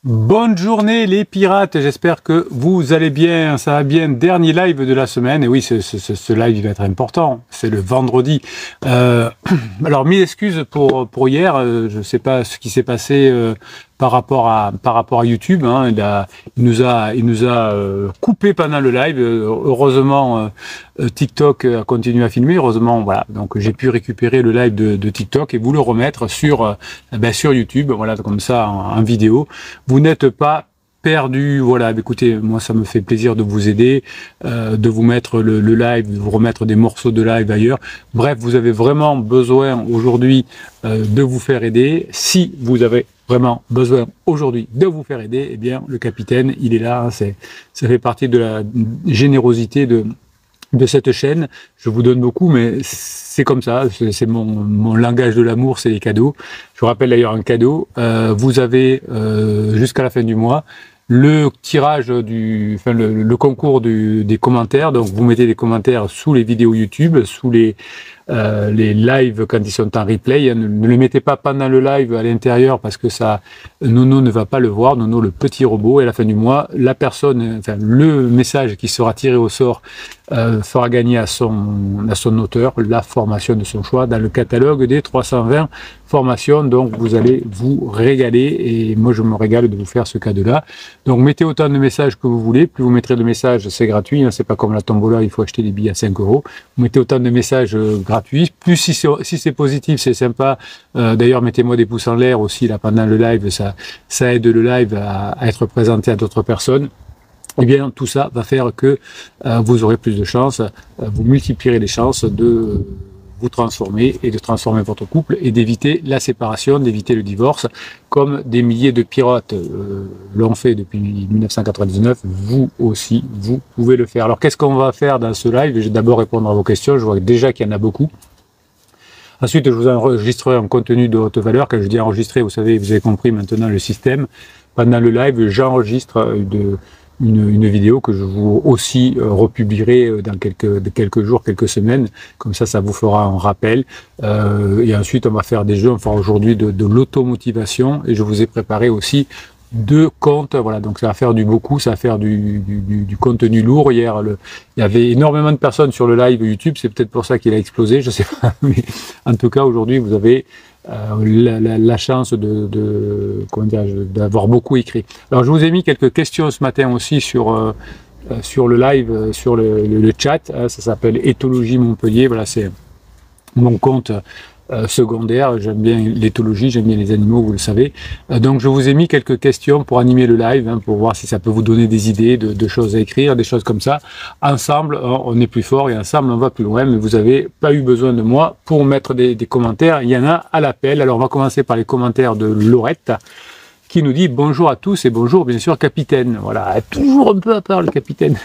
Bonne journée les pirates, j'espère que vous allez bien, ça va bien, dernier live de la semaine, et oui ce live il va être important, c'est le vendredi. Alors mille excuses pour hier, je ne sais pas ce qui s'est passé par rapport à YouTube, hein. Il nous a coupé pendant le live, heureusement TikTok a continué à filmer, heureusement voilà, donc j'ai pu récupérer le live de TikTok et vous le remettre sur YouTube, voilà, comme ça en vidéo. Vous n'êtes pas perdu, voilà, écoutez, moi ça me fait plaisir de vous aider, de vous mettre le live, de vous remettre des morceaux de live ailleurs. Bref, vous avez vraiment besoin aujourd'hui de vous faire aider. Si vous avez vraiment besoin aujourd'hui de vous faire aider, eh bien le capitaine, il est là, hein, ça fait partie de la générosité de cette chaîne. Je vous donne beaucoup, mais c'est comme ça, c'est mon langage de l'amour, c'est les cadeaux. Je vous rappelle d'ailleurs un cadeau, vous avez jusqu'à la fin du mois le tirage le concours des commentaires. Donc vous mettez des commentaires sous les vidéos YouTube, sous les lives quand ils sont en replay. Ne les mettez pas pendant le live à l'intérieur parce que ça, Nono ne va pas le voir, Nono le petit robot. Et à la fin du mois, la personne, enfin le message qui sera tiré au sort fera gagner à son auteur la formation de son choix dans le catalogue des 320 formations. Donc vous allez vous régaler et moi je me régale de vous faire ce cadeau-là. Donc mettez autant de messages que vous voulez, plus vous mettrez de messages, c'est gratuit, hein, c'est pas comme la tombola, il faut acheter des billets à 5 €. Vous mettez autant de messages gratuits, plus si c'est positif, c'est sympa. D'ailleurs mettez-moi des pouces en l'air aussi là pendant le live, ça aide le live à être présenté à d'autres personnes. Eh bien, tout ça va faire que vous aurez plus de chances, vous multiplierez les chances de vous transformer et de transformer votre couple et d'éviter la séparation, d'éviter le divorce, comme des milliers de pirates l'ont fait depuis 1999. Vous aussi, vous pouvez le faire. Alors, qu'est-ce qu'on va faire dans ce live? Je vais d'abord répondre à vos questions. Je vois déjà qu'il y en a beaucoup. Ensuite, je vous enregistrerai un contenu de haute valeur. Quand je dis enregistrer, vous savez, vous avez compris maintenant le système. Pendant le live, j'enregistre une vidéo que je vous aussi republierai dans quelques jours, quelques semaines. Comme ça vous fera un rappel. Et ensuite, on va faire des jeux. On fera aujourd'hui de l'automotivation. Et je vous ai préparé aussi 2 comptes. Voilà, donc ça va faire ça va faire du contenu lourd. Hier, il y avait énormément de personnes sur le live YouTube. C'est peut-être pour ça qu'il a explosé. Je sais pas. Mais en tout cas, aujourd'hui, vous avez la chance d'avoir beaucoup écrit. Alors je vous ai mis quelques questions ce matin aussi sur le live, sur le chat, hein, ça s'appelle Éthologie Montpellier, voilà, c'est mon compte secondaire, j'aime bien l'éthologie, j'aime bien les animaux, vous le savez. Donc je vous ai mis quelques questions pour animer le live, hein, pour voir si ça peut vous donner des idées de choses à écrire, des choses comme ça. Ensemble, on est plus fort et ensemble, on va plus loin, mais vous n'avez pas eu besoin de moi pour mettre des commentaires. Il y en a à l'appel. Alors on va commencer par les commentaires de Laurette, qui nous dit bonjour à tous et bonjour bien sûr capitaine. Voilà, toujours un peu à part le capitaine.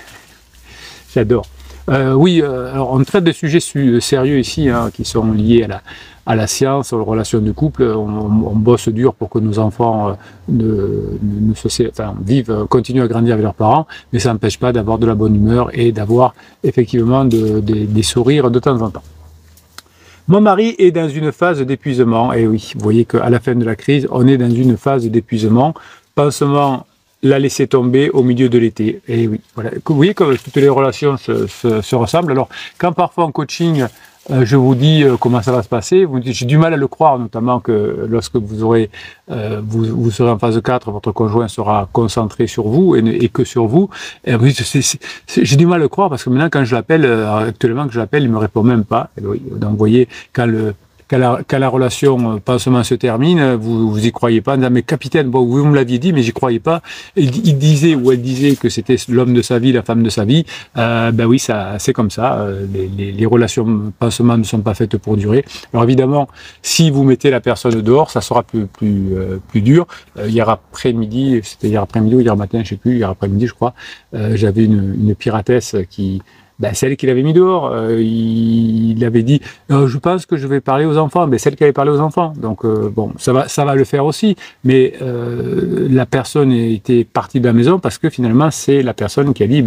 J'adore. Oui, alors on traite de sujets sérieux ici, hein, qui sont liés à la science, aux relations de couple. On bosse dur pour que nos enfants continuent à grandir avec leurs parents, mais ça n'empêche pas d'avoir de la bonne humeur et d'avoir effectivement des sourires de temps en temps. Mon mari est dans une phase d'épuisement. Et oui, vous voyez qu'à la fin de la crise, on est dans une phase d'épuisement. Pansement l'a laisser tomber au milieu de l'été. Et oui, voilà. Vous voyez que toutes les relations se ressemblent. Alors, quand parfois en coaching, je vous dis comment ça va se passer, vous dites, j'ai du mal à le croire, notamment que lorsque vous serez en phase 4, votre conjoint sera concentré sur vous et que sur vous. Et vous dites, j'ai du mal à le croire parce que maintenant, quand je l'appelle, actuellement que je l'appelle, il me répond même pas. Et oui, donc, vous voyez, quand la relation pansement se termine, vous y croyez pas, en disant, mais capitaine, bon, vous me l'aviez dit, mais j'y croyais pas. Il disait ou elle disait que c'était l'homme de sa vie, la femme de sa vie. Ben oui, c'est comme ça. Les relations pansement ne sont pas faites pour durer. Alors évidemment, si vous mettez la personne dehors, ça sera plus dur. Hier après-midi, c'était hier après-midi ou hier matin, je sais plus, hier après-midi, je crois, j'avais une piratesse celle qu'il avait mis dehors, il avait dit je pense que je vais parler aux enfants, mais celle qui avait parlé aux enfants. Donc bon, ça va le faire aussi, mais la personne était partie de la maison parce que finalement c'est la personne qui a dit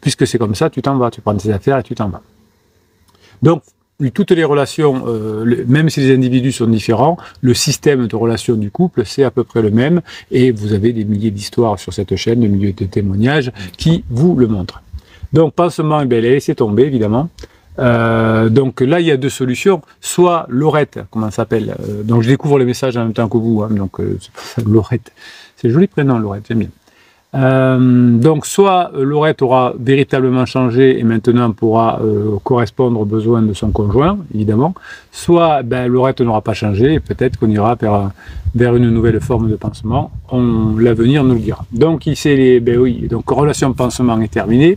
puisque c'est comme ça, tu t'en vas, tu prends tes affaires et tu t'en vas. Donc toutes les relations, même si les individus sont différents, le système de relations du couple, c'est à peu près le même, et vous avez des milliers d'histoires sur cette chaîne, des milliers de témoignages qui vous le montrent. Donc, pansement, eh bien, laissez tomber, évidemment. Donc là, il y a deux solutions. Soit Laurette, comment ça s'appelle, donc je découvre les messages en même temps que vous, hein, donc c'est pour ça, Laurette. C'est un joli prénom, Laurette, j'aime bien. Donc soit Laurette aura véritablement changé et maintenant pourra correspondre aux besoins de son conjoint, évidemment, soit Laurette n'aura pas changé et peut-être qu'on ira vers une nouvelle forme de pansement. L'avenir nous le dira. Donc ici, oui, donc relation pansement est terminée.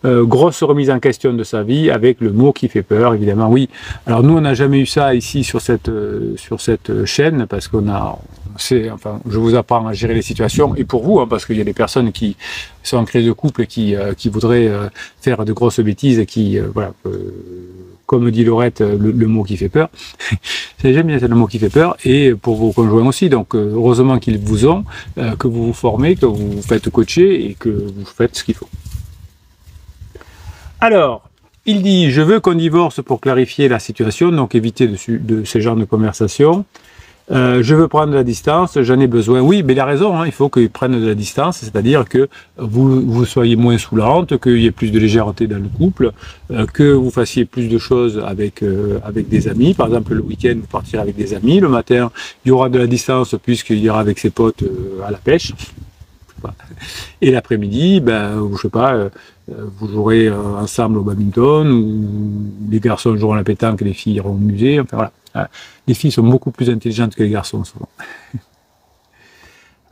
Grosse remise en question de sa vie avec le mot qui fait peur, évidemment. Oui, alors nous on n'a jamais eu ça ici sur cette chaîne parce enfin, je vous apprends à gérer les situations et pour vous, hein, parce qu'il y a des personnes qui sont en crise de couple qui voudraient faire de grosses bêtises et qui, voilà, comme dit Laurette, le mot qui fait peur. J'aime bien le mot qui fait peur et pour vos conjoints aussi. Donc heureusement qu'ils vous ont, que vous vous formez, que vous vous faites coacher et que vous faites ce qu'il faut. Alors, il dit, je veux qu'on divorce pour clarifier la situation, donc éviter de ce genre de conversation. Je veux prendre de la distance, j'en ai besoin. Oui, mais il a raison, hein, il faut qu'il prenne de la distance, c'est-à-dire que vous soyez moins saoulante, qu'il y ait plus de légèreté dans le couple, que vous fassiez plus de choses avec des amis. Par exemple, le week-end, vous partirez avec des amis. Le matin, il y aura de la distance puisqu'il ira avec ses potes à la pêche. Et l'après-midi, je sais pas, vous jouerez ensemble au badminton, ou les garçons joueront à la pétanque et les filles iront au musée. Enfin voilà, les filles sont beaucoup plus intelligentes que les garçons souvent.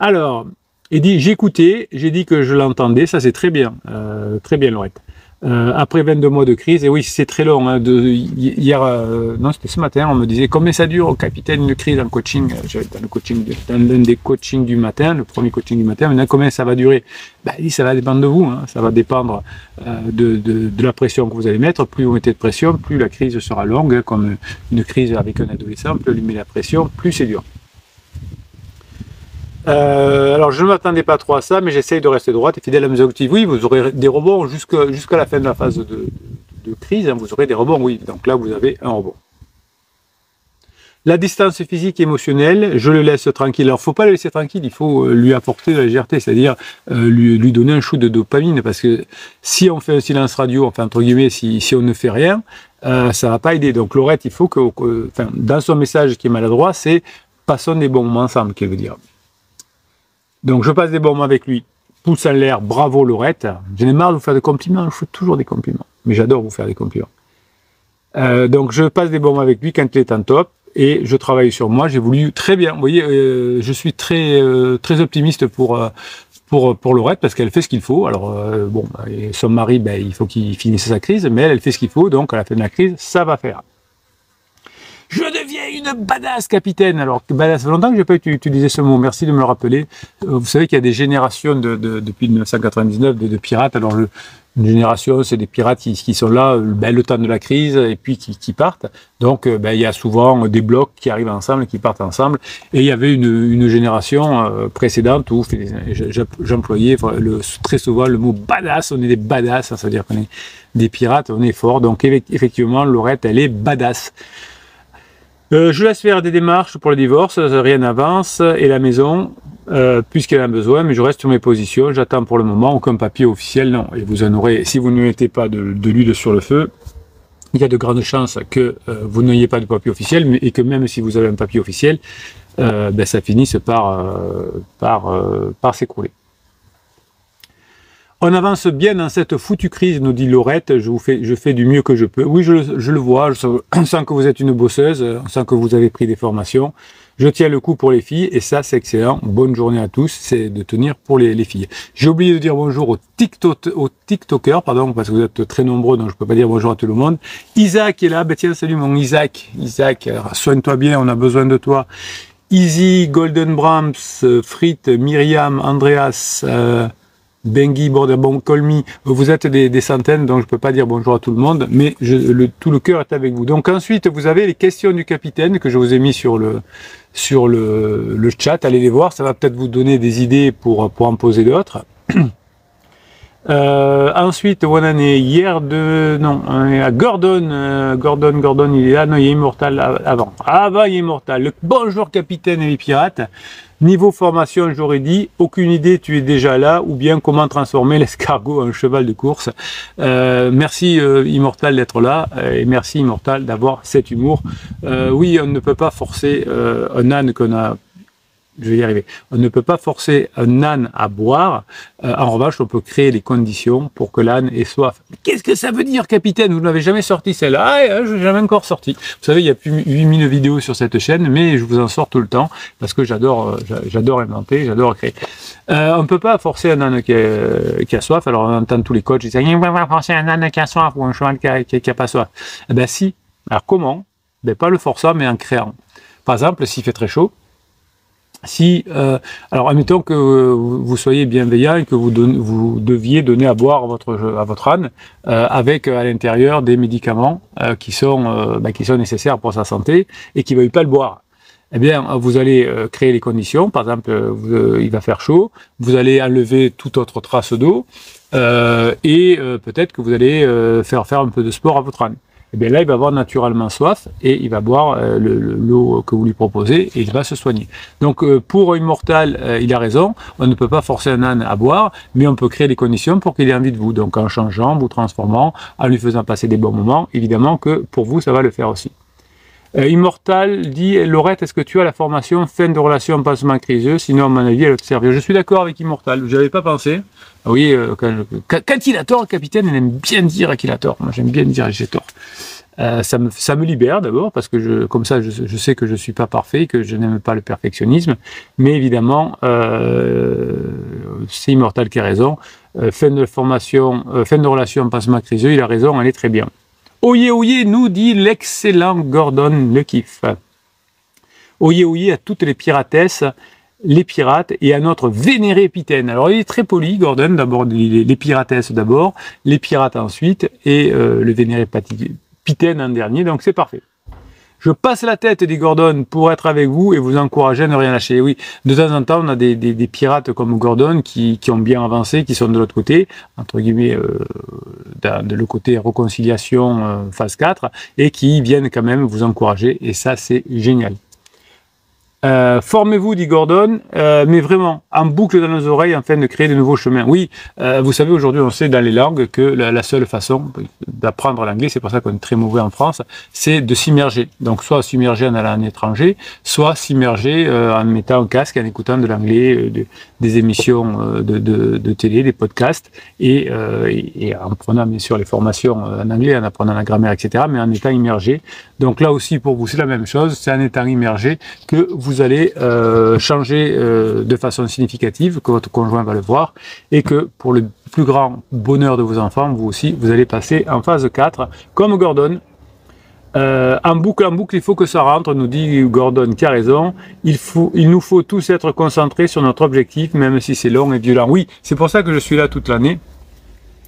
Alors, il dit, j'ai écouté, j'ai dit que je l'entendais, ça c'est très bien Laurette. Après 22 mois de crise, et oui c'est très long, hein, hier, non c'était ce matin, on me disait combien ça dure au capitaine une crise en coaching, dans l'un des coachings du matin, le premier coaching du matin, maintenant combien ça va durer, ça va dépendre de vous, hein, ça va dépendre de la pression que vous allez mettre, plus vous mettez de pression, plus la crise sera longue, hein, comme une crise avec un adolescent, plus lui met la pression, plus c'est dur. Alors je ne m'attendais pas trop à ça, mais j'essaye de rester droite et fidèle à mes objectifs. Oui, vous aurez des rebonds jusqu'à la fin de la phase de crise, hein, vous aurez des rebonds, oui. Donc là, vous avez un rebond. La distance physique et émotionnelle, je le laisse tranquille. Alors, il ne faut pas le laisser tranquille, il faut lui apporter de la légèreté, c'est-à-dire lui donner un shoot de dopamine, parce que si on fait un silence radio, enfin entre guillemets, si on ne fait rien, ça ne va pas aider. Donc Laurette, il faut dans son message qui est maladroit, c'est passons des bons moments ensemble, qu'il veut dire. Donc je passe des bons moments avec lui, pouce en l'air, bravo Laurette. J'en ai marre de vous faire des compliments, je fais toujours des compliments, mais j'adore vous faire des compliments. Donc je passe des bons moments avec lui quand il est en top, et je travaille sur moi, j'ai voulu très bien, vous voyez, je suis très optimiste pour Laurette, parce qu'elle fait ce qu'il faut. Alors son mari, il faut qu'il finisse sa crise, mais elle fait ce qu'il faut, donc à la fin de la crise, ça va faire. Je deviens une badass, capitaine. Alors, badass, ça fait longtemps que je n'ai pas utilisé ce mot. Merci de me le rappeler. Vous savez qu'il y a des générations depuis 1999 de pirates. Alors, une génération, c'est des pirates qui sont là le temps de la crise et puis qui partent. Donc, il y a souvent des blocs qui arrivent ensemble, qui partent ensemble. Et il y avait une génération précédente où j'employais très souvent le mot badass. On est des badass, ça veut dire qu'on est des pirates, on est fort. Donc, effectivement, Laurette, elle est badass. Je laisse faire des démarches pour le divorce, rien n'avance, et la maison, puisqu'elle en a besoin, mais je reste sur mes positions, j'attends pour le moment aucun papier officiel, non. Et vous en aurez, si vous ne mettez pas de l'huile sur le feu, il y a de grandes chances que vous n'ayez pas de papier officiel, et que même si vous avez un papier officiel, ça finisse par s'écrouler. On avance bien dans cette foutue crise, nous dit Laurette, je fais du mieux que je peux. Oui, je le vois, on sent que vous êtes une bosseuse, on sent que vous avez pris des formations. Je tiens le coup pour les filles, et ça, c'est excellent. Bonne journée à tous, c'est de tenir pour les filles. J'ai oublié de dire bonjour aux TikTokers, pardon, parce que vous êtes très nombreux, donc je ne peux pas dire bonjour à tout le monde. Isaac est là, tiens, salut mon Isaac. Isaac, soigne-toi bien, on a besoin de toi. Easy, Golden Brahms, Frit, Myriam, Andreas, Bengi, Borderbon, Colmy, vous êtes des centaines, donc je ne peux pas dire bonjour à tout le monde, mais tout le cœur est avec vous. Donc ensuite, vous avez les questions du capitaine que je vous ai mis sur le chat, allez les voir, ça va peut-être vous donner des idées pour en poser d'autres. Ensuite, où on en est hier non, on est à Gordon, Gordon, il est là, non, il est Immortal avant. Avant, il est Immortal. Bonjour capitaine et les pirates. Niveau formation, j'aurais dit, aucune idée, tu es déjà là, ou bien comment transformer l'escargot en cheval de course. Merci Immortal d'être là, et merci Immortal d'avoir cet humour. Oui, on ne peut pas forcer un âne qu'on a... Je vais y arriver. On ne peut pas forcer un âne à boire. En revanche, on peut créer les conditions pour que l'âne ait soif. Qu'est-ce que ça veut dire, capitaine? Vous n'avez jamais sorti celle-là? Ah, je n'ai jamais encore sorti. Vous savez, il y a plus de 8000 vidéos sur cette chaîne, mais je vous en sors tout le temps parce que j'adore inventer, j'adore créer. On ne peut pas forcer un âne qui a soif. Alors, on entend tous les coachs qui disent « On va forcer un âne qui a soif ou un cheval qui a pas soif. » Eh bien, si. Alors, comment? Ben, pas le forçant, mais en créant. Par exemple, s'il fait très chaud, si, alors admettons que vous soyez bienveillant et que vous deviez donner à boire à votre âne avec à l'intérieur des médicaments qui sont nécessaires pour sa santé et qui ne veuille pas le boire. Eh bien, vous allez créer les conditions. Par exemple, il va faire chaud, vous allez enlever toute autre trace d'eau et peut-être que vous allez faire un peu de sport à votre âne. Et bien là, il va avoir naturellement soif et il va boire l'eau que vous lui proposez et il va se soigner. Donc pour Immortal, il a raison, on ne peut pas forcer un âne à boire, mais on peut créer les conditions pour qu'il ait envie de vous. Donc en changeant, vous transformant, en lui faisant passer des bons moments, évidemment que pour vous, ça va le faire aussi. Immortal dit, Laurette, est-ce que tu as la formation fin de relation pansement criseux? Sinon, à mon avis, elle te servir. Je suis d'accord avec Immortal, je n'avais pas pensé. Oui, quand il a tort, le capitaine, il aime bien dire qu'il a tort. Moi, j'aime bien dire que j'ai tort. Ça me libère d'abord, parce que comme ça, je sais que je ne suis pas parfait, que je n'aime pas le perfectionnisme. Mais évidemment, c'est Immortal qui a raison. Fin de relation pansement criseux, il a raison, elle est très bien. Oyez, oyez, nous dit l'excellent Gordon le kiff. Oyez, oyez à toutes les piratesses, les pirates et à notre vénéré Pitaine. Alors il est très poli, Gordon, d'abord les piratesses d'abord, les pirates ensuite et le vénéré Pitaine en dernier, donc c'est parfait. Je passe la tête, dit Gordon, pour être avec vous et vous encourager à ne rien lâcher. Oui, de temps en temps, on a des pirates comme Gordon qui ont bien avancé, qui sont de l'autre côté, entre guillemets, de le côté réconciliation phase 4, et qui viennent quand même vous encourager, et ça, c'est génial. Formez-vous, dit Gordon, mais vraiment, en boucle dans nos oreilles, afin de créer de nouveaux chemins. Oui, vous savez, aujourd'hui, on sait dans les langues que la seule façon d'apprendre l'anglais, c'est pour ça qu'on est très mauvais en France, c'est de s'immerger. Donc, soit s'immerger en allant à un étranger, soit s'immerger en mettant un casque, en écoutant de l'anglais, des émissions de télé, des podcasts, et en prenant, bien sûr, les formations en anglais, en apprenant la grammaire, etc., mais en étant immergé. Donc là aussi, pour vous, c'est la même chose, c'est en étant immergé que vous allez changer de façon significative, que votre conjoint va le voir, et que pour le plus grand bonheur de vos enfants, vous aussi, vous allez passer en phase 4, comme Gordon. En boucle, il faut que ça rentre, nous dit Gordon qui a raison. Il nous faut tous être concentrés sur notre objectif, même si c'est long et violent. Oui, c'est pour ça que je suis là toute l'année.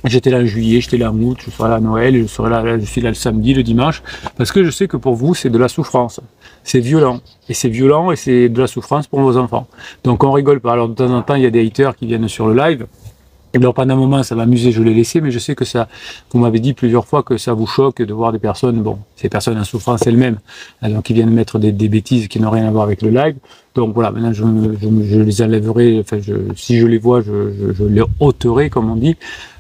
J'étais là en juillet, j'étais là en août, je serai là à Noël, je suis là le samedi, le dimanche, parce que je sais que pour vous, c'est de la souffrance. C'est violent. Et c'est violent et c'est de la souffrance pour vos enfants. Donc on rigole pas. Alors de temps en temps, il y a des haters qui viennent sur le live. Et alors pendant un moment, ça m'amusait, je l'ai laissé, mais je sais que ça, vous m'avez dit plusieurs fois que ça vous choque de voir des personnes, bon, ces personnes en souffrance elles-mêmes, donc qui viennent mettre des bêtises qui n'ont rien à voir avec le live. Donc voilà, maintenant je les enlèverai, enfin si je les vois, je les ôterai, comme on dit.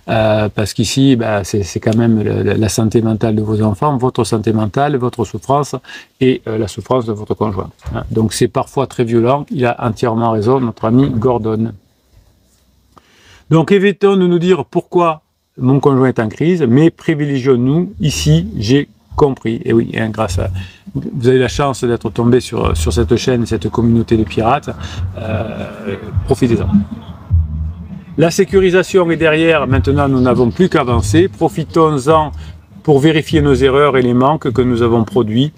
Parce qu'ici, c'est quand même la santé mentale de vos enfants, votre santé mentale, votre souffrance et la souffrance de votre conjoint. Hein. Donc c'est parfois très violent, il a entièrement raison, notre ami Gordon. Donc évitons de nous dire pourquoi mon conjoint est en crise, mais privilégions-nous, ici j'ai compris. Et oui, hein, grâce à... Vous avez la chance d'être tombé sur cette chaîne, cette communauté de pirates, profitez-en. La sécurisation est derrière, maintenant nous n'avons plus qu'à avancer. Profitons-en pour vérifier nos erreurs et les manques que nous avons produits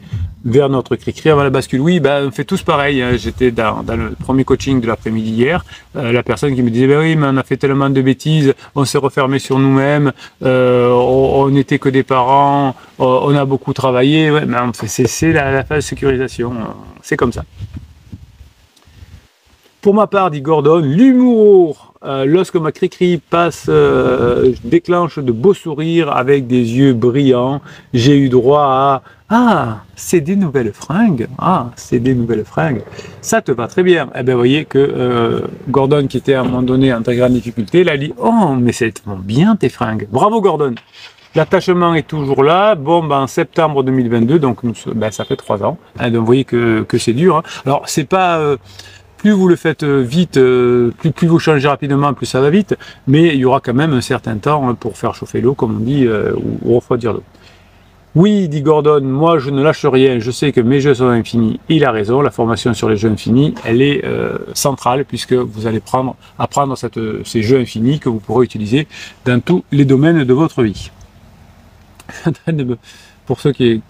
vers notre cri-cri avant la bascule. Oui, on fait tous pareil. Hein. J'étais dans le premier coaching de l'après-midi hier. La personne qui me disait, oui, mais on a fait tellement de bêtises, on s'est refermé sur nous-mêmes, on n'était que des parents, on a beaucoup travaillé. Ouais, mais c'est la phase de sécurisation. C'est comme ça. Pour ma part, dit Gordon, l'humour, lorsque ma cri-cri passe, déclenche de beaux sourires avec des yeux brillants, j'ai eu droit à « Ah, c'est des nouvelles fringues, ah, c'est des nouvelles fringues, ça te va très bien ». Eh bien, vous voyez que Gordon, qui était à un moment donné en très grande difficulté, là, dit « Oh, mais c'est bien tes fringues ». Bravo Gordon. L'attachement est toujours là. Bon, ben, en septembre 2022, donc ça fait 3 ans. Hein, donc vous voyez que c'est dur. Hein. Alors, c'est pas... plus vous le faites vite, plus vous changez rapidement, plus ça va vite. Mais il y aura quand même un certain temps pour faire chauffer l'eau, comme on dit, ou refroidir l'eau. Oui, dit Gordon, moi je ne lâche rien, je sais que mes jeux sont infinis. Il a raison, la formation sur les jeux infinis, elle est centrale puisque vous allez apprendre ces jeux infinis que vous pourrez utiliser dans tous les domaines de votre vie. Pour ceux qui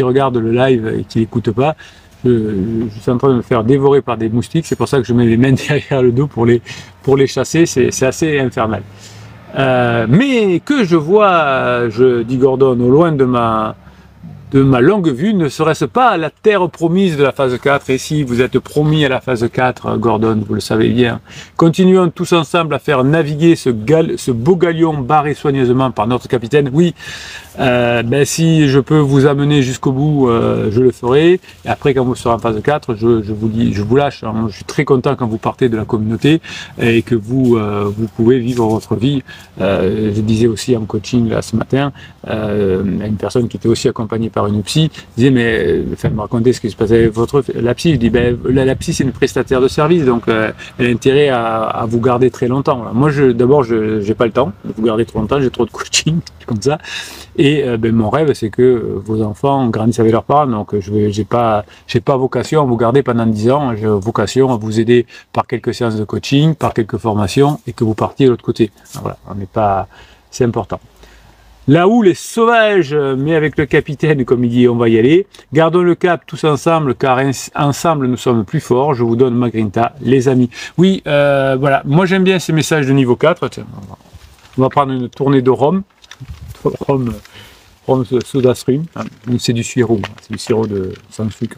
regardent le live et qui n'écoutent pas, je suis en train de me faire dévorer par des moustiques, c'est pour ça que je mets les mains derrière le dos pour les chasser, c'est assez infernal. Mais que je vois, je dis Gordon, au loin de ma longue vue, ne serait-ce pas la terre promise de la phase 4? Et si vous êtes promis à la phase 4, Gordon, vous le savez bien, continuons tous ensemble à faire naviguer ce beau galion barré soigneusement par notre capitaine. Oui, si je peux vous amener jusqu'au bout, je le ferai. Et après, quand vous serez en phase 4, je vous lâche. Hein. Je suis très content quand vous partez de la communauté et que vous pouvez vivre votre vie. Je disais aussi en coaching là ce matin à une personne qui était aussi accompagnée par une psy, disait me raconter ce qui se passait avec la psy. Je dis la psy c'est une prestataire de service, donc elle a intérêt à vous garder très longtemps. Là. Moi d'abord j'ai pas le temps de vous garder trop longtemps, j'ai trop de coaching comme ça. Et mon rêve, c'est que vos enfants grandissent avec leurs parents. Donc, j'ai pas vocation à vous garder pendant 10 ans. J'ai vocation à vous aider par quelques séances de coaching, par quelques formations, et que vous partiez de l'autre côté. Voilà, c'est important. La houle est sauvage, mais avec le capitaine, comme il dit, on va y aller. Gardons le cap tous ensemble, car ensemble nous sommes plus forts. Je vous donne ma grinta, les amis. Oui, voilà. Moi, j'aime bien ces messages de niveau 4. Tiens, on va prendre une tournée de rhum. Rhum soda stream, c'est du sirop, c'est du sirop sans sucre.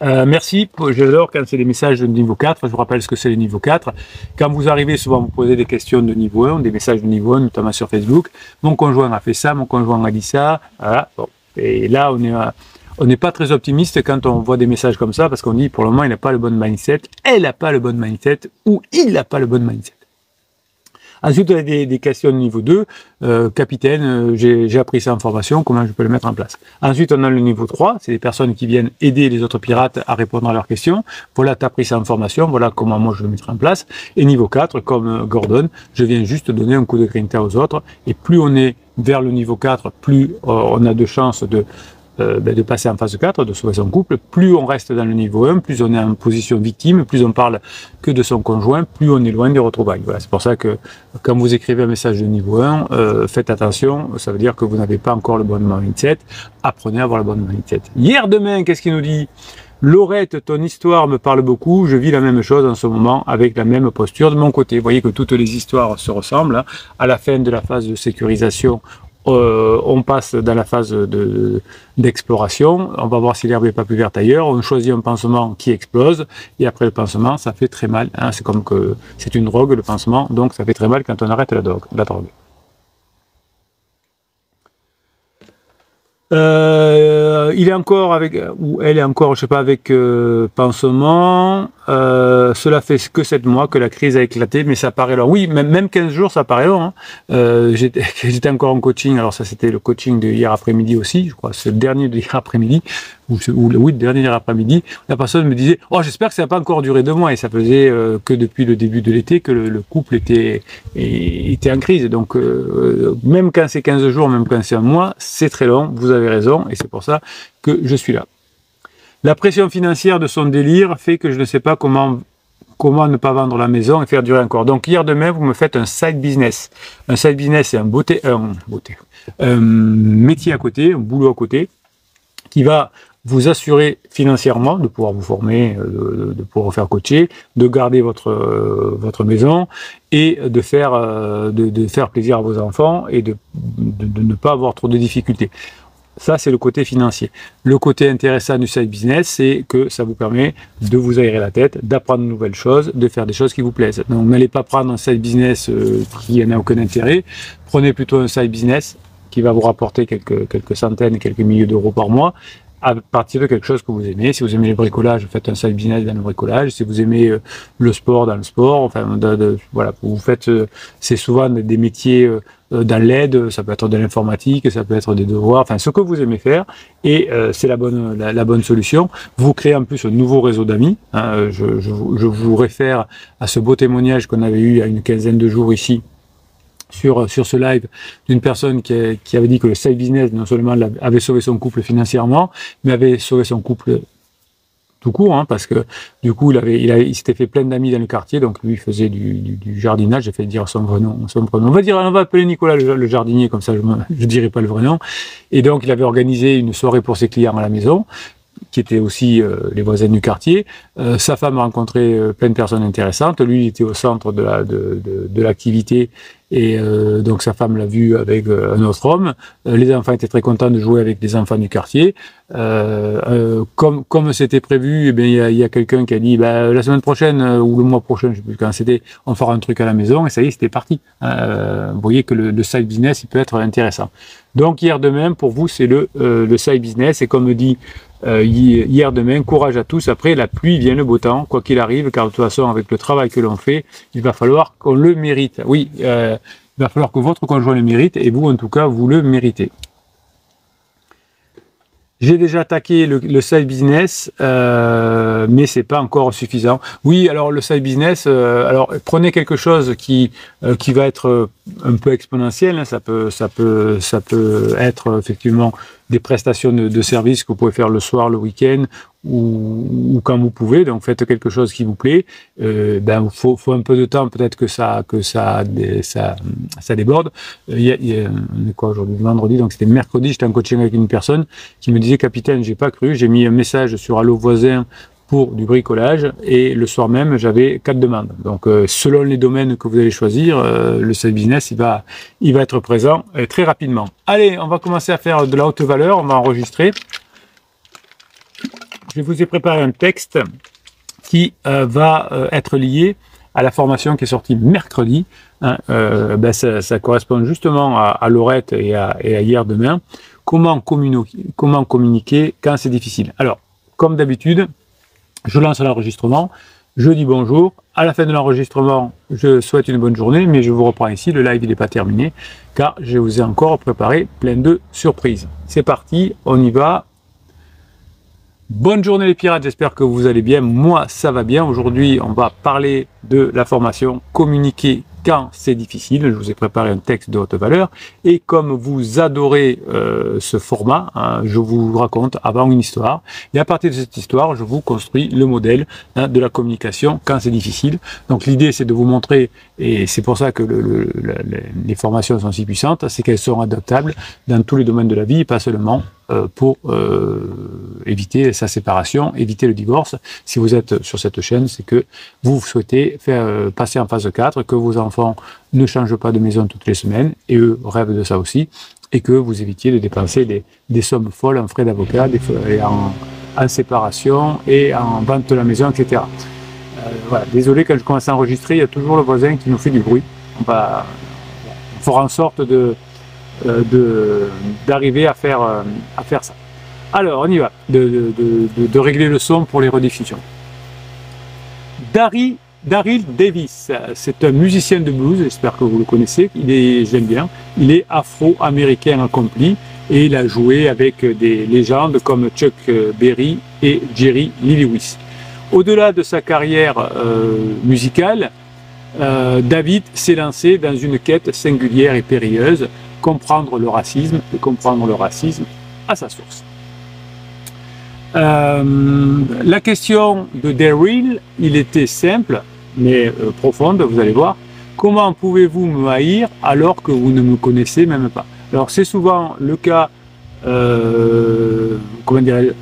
Merci, j'adore quand c'est des messages de niveau 4, je vous rappelle ce que c'est le niveau 4. Quand vous arrivez, souvent vous posez des questions de niveau 1, des messages de niveau 1, notamment sur Facebook. Mon conjoint a fait ça, mon conjoint a dit ça, voilà. Bon. Et là, on n'est pas très optimiste quand on voit des messages comme ça, parce qu'on dit pour le moment il n'a pas le bon mindset, elle n'a pas le bon mindset, ou il n'a pas le bon mindset. Ensuite, on a des questions de niveau 2. Capitaine, j'ai appris ça en formation, comment je peux le mettre en place? Ensuite, on a le niveau 3. C'est des personnes qui viennent aider les autres pirates à répondre à leurs questions. Voilà, tu as appris ça en formation. Voilà comment moi je le mettrai en place. Et niveau 4, comme Gordon, je viens juste donner un coup de grinta aux autres. Et plus on est vers le niveau 4, plus on a de chances de passer en phase 4, de sauver son couple. Plus on reste dans le niveau 1, plus on est en position victime, plus on parle que de son conjoint, plus on est loin des retrouvailles. Voilà, c'est pour ça que quand vous écrivez un message de niveau 1, faites attention, ça veut dire que vous n'avez pas encore le bon mindset, apprenez à avoir le bon mindset. Hier, demain, qu'est-ce qu'il nous dit? Laurette, ton histoire me parle beaucoup, je vis la même chose en ce moment avec la même posture de mon côté. Vous voyez que toutes les histoires se ressemblent. Hein. À la fin de la phase de sécurisation, on passe dans la phase d'exploration, on va voir si l'herbe n'est pas plus verte ailleurs, on choisit un pansement qui explose, et après le pansement, ça fait très mal. Hein. C'est comme que c'est une drogue, le pansement, donc ça fait très mal quand on arrête la drogue. Il est encore avec, ou elle est encore, je sais pas, avec pansement. Cela fait que 7 mois que la crise a éclaté, mais ça paraît long. Oui, même 15 jours, ça paraît long. Hein. J'étais encore en coaching, alors ça c'était le coaching de hier après-midi aussi, je crois, c'est le dernier de hier après-midi, oui, le dernier hier après-midi. La personne me disait, oh j'espère que ça n'a pas encore duré 2 mois, et ça faisait que depuis le début de l'été que le couple était en crise. Donc même quand c'est 15 jours, même quand c'est un mois, c'est très long, vous avez raison, et c'est pour ça que je suis là. La pression financière de son délire fait que je ne sais pas comment ne pas vendre la maison et faire durer encore. Donc hier demain, vous me faites un side business. Un side business, c'est un métier à côté, un boulot à côté, qui va vous assurer financièrement de pouvoir vous former, de pouvoir vous faire coacher, de garder votre maison et de faire plaisir à vos enfants et de ne pas avoir trop de difficultés. Ça, c'est le côté financier. Le côté intéressant du side business, c'est que ça vous permet de vous aérer la tête, d'apprendre de nouvelles choses, de faire des choses qui vous plaisent. Donc, n'allez pas prendre un side business qui n'a aucun intérêt. Prenez plutôt un side business qui va vous rapporter quelques centaines, quelques milliers d'euros par mois à partir de quelque chose que vous aimez. Si vous aimez le bricolage, faites un side business dans le bricolage. Si vous aimez le sport, dans le sport. Enfin, voilà, vous faites. C'est souvent des métiers dans l'aide. Ça peut être de l'informatique, ça peut être des devoirs. Enfin, ce que vous aimez faire. Et c'est la bonne solution. Vous créez en plus un nouveau réseau d'amis. Hein. Je vous réfère à ce beau témoignage qu'on avait eu il y a une quinzaine de jours ici, sur ce live, d'une personne qui avait dit que le side business non seulement avait sauvé son couple financièrement, mais avait sauvé son couple tout court, hein, parce que du coup il s'était fait plein d'amis dans le quartier, donc lui il faisait du jardinage. J'ai fait dire son vrai nom. On va appeler Nicolas le jardinier, comme ça je dirai pas le vrai nom. Et donc il avait organisé une soirée pour ses clients à la maison, qui étaient aussi les voisins du quartier. Sa femme a rencontré plein de personnes intéressantes. Lui, il était au centre de l'activité, et donc sa femme l'a vu avec un autre homme. Les enfants étaient très contents de jouer avec les enfants du quartier. Comme c'était prévu, eh bien, il y a quelqu'un qui a dit la semaine prochaine ou le mois prochain, je ne sais plus quand c'était, on fera un truc à la maison, et ça y est, c'était parti. Vous voyez que le side business, il peut être intéressant. Donc hier demain, pour vous, c'est le side business, et comme me dit hier demain, courage à tous. Après la pluie vient le beau temps, quoi qu'il arrive, car de toute façon, avec le travail que l'on fait, il va falloir qu'on le mérite. Oui, il va falloir que votre conjoint le mérite, et vous, en tout cas, vous le méritez. J'ai déjà attaqué le side business, mais c'est pas encore suffisant. Oui, alors le side business, alors prenez quelque chose qui va être un peu exponentiel. Hein, ça peut être effectivement des prestations de services que vous pouvez faire le soir, le week-end, ou quand vous pouvez. Donc faites quelque chose qui vous plaît. Faut un peu de temps, peut-être que ça déborde. On est quoi aujourd'hui, vendredi, donc c'était mercredi, j'étais en coaching avec une personne qui me disait: capitaine, j'ai pas cru, j'ai mis un message sur Allo Voisin pour du bricolage, et le soir même j'avais 4 demandes. Donc selon les domaines que vous allez choisir, le side business il va être présent très rapidement. Allez, on va commencer à faire de la haute valeur, on va enregistrer. Je vous ai préparé un texte qui va être lié à la formation qui est sortie mercredi. Hein, ça correspond justement à Laurette et à hier demain. Comment communiquer quand c'est difficile. Alors, comme d'habitude, je lance l'enregistrement, je dis bonjour. À la fin de l'enregistrement, je souhaite une bonne journée, mais je vous reprends ici. Le live, il n'est pas terminé, car je vous ai encore préparé plein de surprises. C'est parti, on y va. Bonne journée les pirates, j'espère que vous allez bien. Moi, ça va bien. Aujourd'hui, on va parler de la formation communiquer quand c'est difficile. Je vous ai préparé un texte de haute valeur, et comme vous adorez ce format, hein, je vous raconte avant une histoire, et à partir de cette histoire, je vous construis le modèle de la communication quand c'est difficile. Donc l'idée, c'est de vous montrer, et c'est pour ça que les formations sont si puissantes, c'est qu'elles sont adaptables dans tous les domaines de la vie, pas seulement pour éviter sa séparation, éviter le divorce. Si vous êtes sur cette chaîne, c'est que vous souhaitez faire passer en phase 4, que vos enfants ne changent pas de maison toutes les semaines, et eux rêvent de ça aussi, et que vous évitiez de dépenser des sommes folles en frais d'avocat, en séparation et en vente de la maison, etc. Voilà. Désolé, quand je commence à enregistrer, il y a toujours le voisin qui nous fait du bruit. On fera en sorte d'arriver à faire ça. Alors, on y va, de régler le son pour les rediffusions. Daryl Davis, c'est un musicien de blues, j'espère que vous le connaissez, j'aime bien, il est afro-américain accompli, et il a joué avec des légendes comme Chuck Berry et Jerry Lee Lewis. Au-delà de sa carrière musicale, David s'est lancé dans une quête singulière et périlleuse, comprendre le racisme, et comprendre le racisme à sa source. La question de Daryl, il était simple, mais profonde, vous allez voir. Comment pouvez-vous me haïr alors que vous ne me connaissez même pas? Alors c'est souvent le cas, comment dirais-je,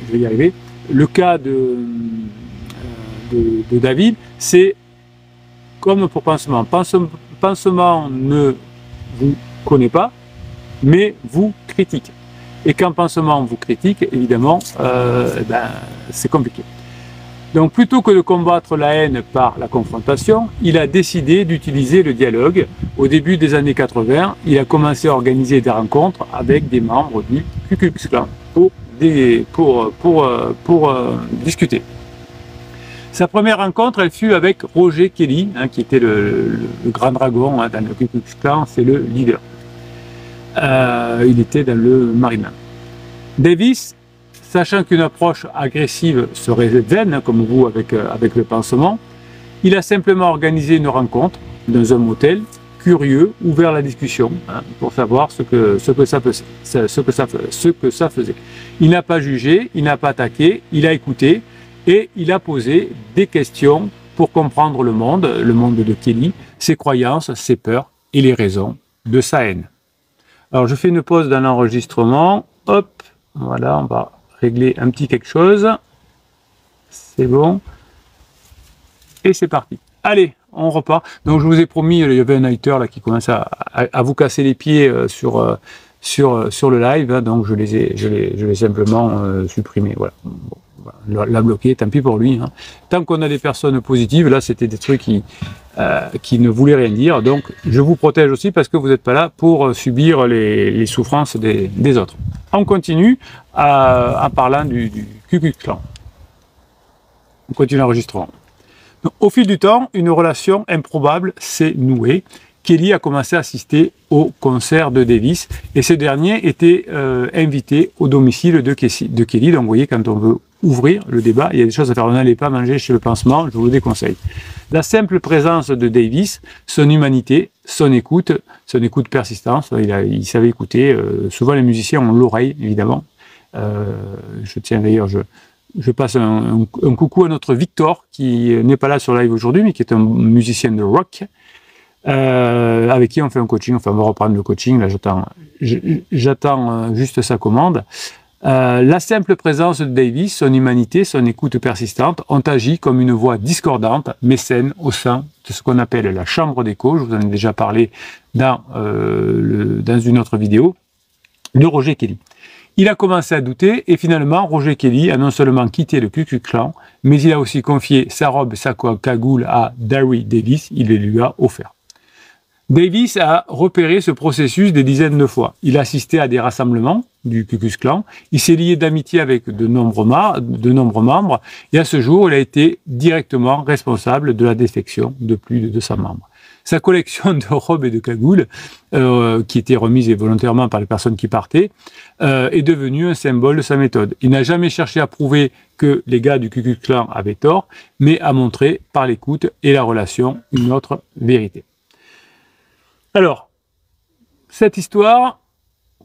je vais y arriver, le cas de David, c'est comme pour Pansement. Pansement ne vous connaît pas, mais vous critique. Et quand pansement vous critique, évidemment, c'est compliqué. Donc plutôt que de combattre la haine par la confrontation, il a décidé d'utiliser le dialogue. Au début des années 80, il a commencé à organiser des rencontres avec des membres du Ku Klux Klan pour discuter. Sa première rencontre, elle fut avec Roger Kelly, qui était le grand dragon dans le Ku Klux Klan, c'est le leader. Il était dans le Maryland. Davis, sachant qu'une approche agressive serait vaine, comme vous avec le pansement, il a simplement organisé une rencontre dans un motel, curieux, ouvert à la discussion, pour savoir ce que ça faisait. Il n'a pas jugé, il n'a pas attaqué, il a écouté et il a posé des questions pour comprendre le monde de Kelly, ses croyances, ses peurs et les raisons de sa haine. Alors je fais une pause dans l'enregistrement, hop, voilà, on va régler un petit quelque chose, c'est bon, et c'est parti. Allez, on repart. Donc je vous ai promis, il y avait un hater là qui commence à vous casser les pieds sur le live, donc je l'ai simplement supprimé. Voilà. Bon, voilà. L'a bloqué, tant pis pour lui. Tant qu'on a des personnes positives, là c'était des trucs qui ne voulaient rien dire. Donc je vous protège aussi parce que vous n'êtes pas là pour subir les souffrances des autres. On continue en parlant du Ku Klux Klan. On continue l'enregistrement. Au fil du temps, une relation improbable s'est nouée. Kelly a commencé à assister au concert de Davis et ce dernier était invité au domicile de Kelly. Donc vous voyez, quand on veut ouvrir le débat, il y a des choses à faire. On n'allait pas manger chez le pansement, je vous le déconseille. La simple présence de Davis, son humanité, son écoute persistante, il savait écouter. Souvent les musiciens ont l'oreille, évidemment. Je tiens d'ailleurs, je passe un coucou à notre Victor, qui n'est pas là sur live aujourd'hui, mais qui est un musicien de rock, avec qui on fait un coaching. Enfin, on va reprendre le coaching. Là, j'attends juste sa commande. La simple présence de Davis, son humanité, son écoute persistante ont agi comme une voix discordante, mais saine, au sein de ce qu'on appelle la chambre d'écho. Je vous en ai déjà parlé dans une autre vidéo, de Roger Kelly. Il a commencé à douter et finalement, Roger Kelly a non seulement quitté le Ku Klux Klan, mais il a aussi confié sa robe et sa cagoule à Derry Davis, il les lui a offert. Davis a repéré ce processus des dizaines de fois. Il a assisté à des rassemblements du Ku Klux Klan, il s'est lié d'amitié avec de nombreux membres et à ce jour, il a été directement responsable de la défection de plus de 200 membres. Sa collection de robes et de cagoules, qui était remise volontairement par les personnes qui partaient, est devenue un symbole de sa méthode. Il n'a jamais cherché à prouver que les gars du Ku Klux Klan avaient tort, mais à montrer par l'écoute et la relation une autre vérité. Alors, cette histoire,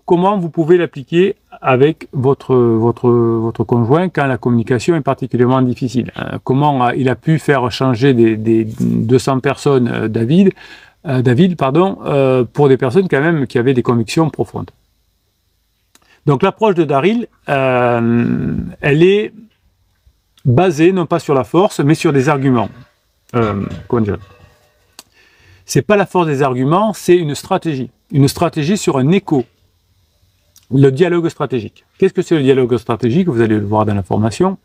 comment vous pouvez l'appliquer avec votre conjoint quand la communication est particulièrement difficile? Comment il a pu faire changer des 200 personnes David, pour des personnes quand même qui avaient des convictions profondes? Donc l'approche de Daryl, elle est basée non pas sur la force, mais sur des arguments. Comment dire ? C'est pas la force des arguments, c'est une stratégie. Une stratégie sur un écho. Le dialogue stratégique. Qu'est-ce que c'est le dialogue stratégique? Vous allez le voir dans la formation,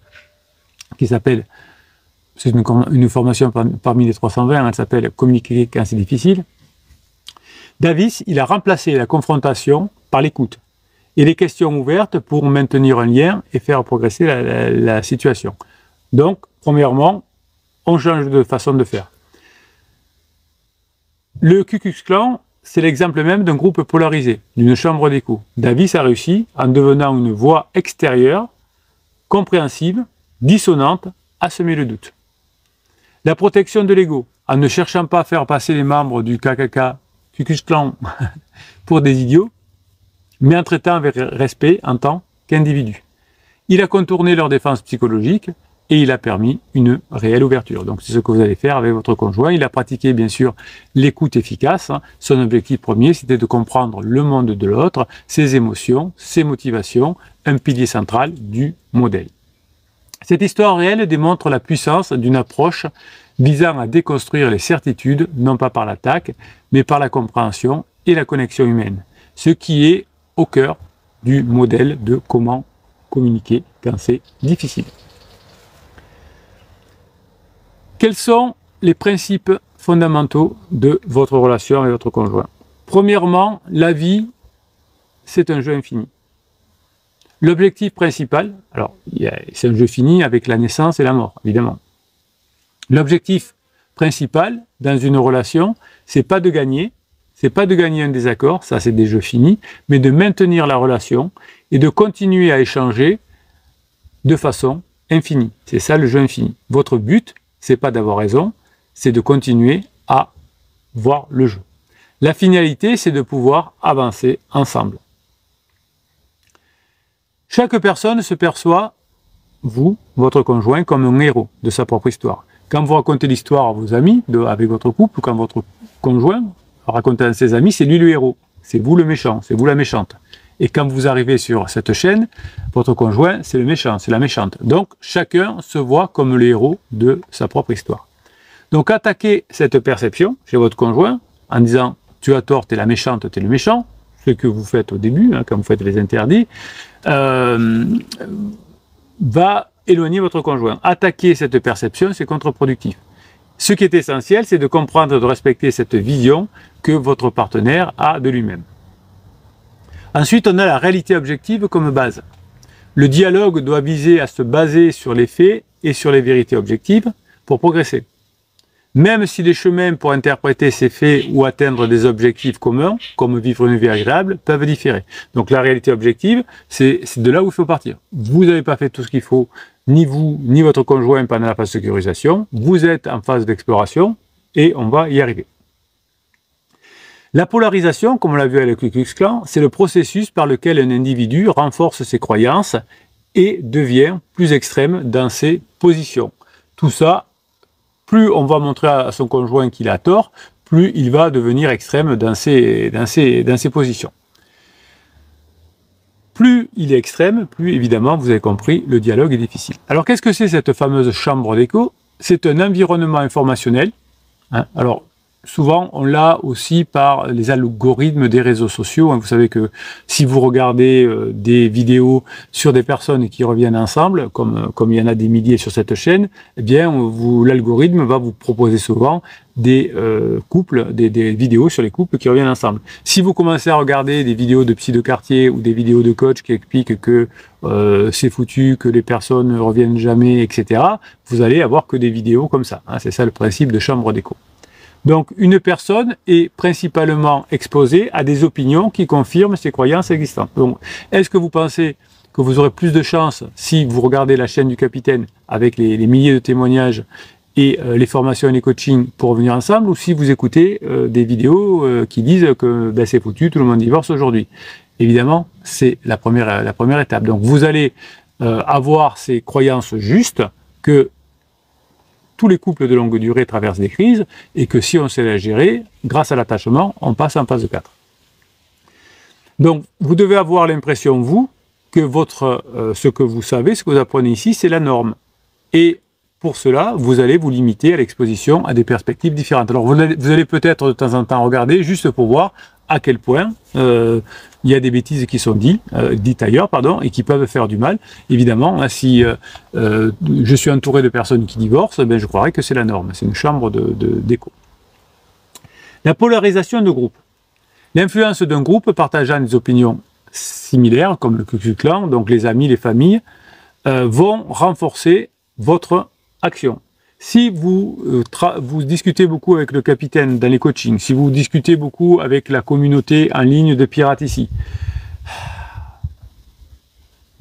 qui s'appelle, c'est une formation parmi les 320, elle s'appelle « Communiquer quand c'est difficile ». Davis, il a remplacé la confrontation par l'écoute et les questions ouvertes pour maintenir un lien et faire progresser la situation. Donc, premièrement, on change de façon de faire. Le Ku Klux Klan, c'est l'exemple même d'un groupe polarisé, d'une chambre d'écho. Davis a réussi en devenant une voix extérieure, compréhensible, dissonante, à semer le doute. La protection de l'ego, en ne cherchant pas à faire passer les membres du KKK, Ku Klux Klan, pour des idiots, mais en traitant avec respect en tant qu'individu. Il a contourné leur défense psychologique et il a permis une réelle ouverture. Donc c'est ce que vous allez faire avec votre conjoint. Il a pratiqué bien sûr l'écoute efficace. Son objectif premier, c'était de comprendre le monde de l'autre, ses émotions, ses motivations, un pilier central du modèle. Cette histoire réelle démontre la puissance d'une approche visant à déconstruire les certitudes, non pas par l'attaque, mais par la compréhension et la connexion humaine. ce qui est au cœur du modèle de comment communiquer quand c'est difficile. Quels sont les principes fondamentaux de votre relation avec votre conjoint? Premièrement, la vie, c'est un jeu infini. L'objectif principal, alors c'est un jeu fini avec la naissance et la mort, évidemment. L'objectif principal dans une relation, c'est pas de gagner un désaccord, ça c'est des jeux finis, mais de maintenir la relation et de continuer à échanger de façon infinie. C'est ça le jeu infini. Votre but, c'est pas d'avoir raison, c'est de continuer à voir le jeu. La finalité, c'est de pouvoir avancer ensemble. Chaque personne se perçoit, vous, votre conjoint, comme un héros de sa propre histoire. Quand vous racontez l'histoire à vos amis, avec votre couple, ou quand votre conjoint raconte à ses amis, c'est lui le héros. C'est vous le méchant, c'est vous la méchante. Et quand vous arrivez sur cette chaîne, votre conjoint, c'est le méchant, c'est la méchante. Donc, chacun se voit comme le héros de sa propre histoire. Donc, attaquez cette perception chez votre conjoint en disant « tu as tort, tu es la méchante, tu es le méchant », ce que vous faites au début, quand vous faites les interdits, va éloigner votre conjoint. Attaquer cette perception, c'est contre-productif. Ce qui est essentiel, c'est de comprendre et de respecter cette vision que votre partenaire a de lui-même. Ensuite, on a la réalité objective comme base. Le dialogue doit viser à se baser sur les faits et sur les vérités objectives pour progresser. Même si les chemins pour interpréter ces faits ou atteindre des objectifs communs, comme vivre une vie agréable, peuvent différer. Donc la réalité objective, c'est de là où il faut partir. Vous n'avez pas fait tout ce qu'il faut, ni vous, ni votre conjoint pendant la phase de sécurisation. Vous êtes en phase d'exploration et on va y arriver. La polarisation, comme on l'a vu avec le Ku Klux Klan, c'est le processus par lequel un individu renforce ses croyances et devient plus extrême dans ses positions. Tout ça, plus on va montrer à son conjoint qu'il a tort, plus il va devenir extrême dans ses positions. Plus il est extrême, plus évidemment, vous avez compris, le dialogue est difficile. Alors qu'est-ce que c'est cette fameuse chambre d'écho? C'est un environnement informationnel. Alors, souvent, on l'a aussi par les algorithmes des réseaux sociaux. Vous savez que si vous regardez des vidéos sur des personnes qui reviennent ensemble, comme il y en a des milliers sur cette chaîne, eh bien, l'algorithme va vous proposer souvent des couples, des vidéos sur les couples qui reviennent ensemble. Si vous commencez à regarder des vidéos de psy de quartier ou des vidéos de coach qui expliquent que c'est foutu, que les personnes ne reviennent jamais, etc., vous allez avoir que des vidéos comme ça. C'est ça le principe de chambre d'écho. Donc, une personne est principalement exposée à des opinions qui confirment ses croyances existantes. Donc, est-ce que vous pensez que vous aurez plus de chance si vous regardez la chaîne du capitaine avec les milliers de témoignages et les formations et les coachings pour revenir ensemble, ou si vous écoutez des vidéos qui disent que c'est foutu, tout le monde divorce aujourd'hui? Évidemment, c'est la première étape. Donc, vous allez avoir ces croyances justes que tous les couples de longue durée traversent des crises et que si on sait la gérer, grâce à l'attachement, on passe en phase 4. Donc, vous devez avoir l'impression, vous, que ce que vous savez, ce que vous apprenez ici, c'est la norme. Et pour cela, vous allez vous limiter à l'exposition à des perspectives différentes. Alors, vous allez peut-être de temps en temps regarder, juste pour voir à quel point il y a des bêtises qui sont dites ailleurs, et qui peuvent faire du mal. Évidemment, si je suis entouré de personnes qui divorcent, je croirais que c'est la norme. C'est une chambre d'écho. La polarisation de groupe. L'influence d'un groupe partageant des opinions similaires, comme le Ku Klux Klan, donc les amis, les familles, vont renforcer votre action. Si vous discutez beaucoup avec le capitaine dans les coachings, si vous discutez beaucoup avec la communauté en ligne de pirates ici,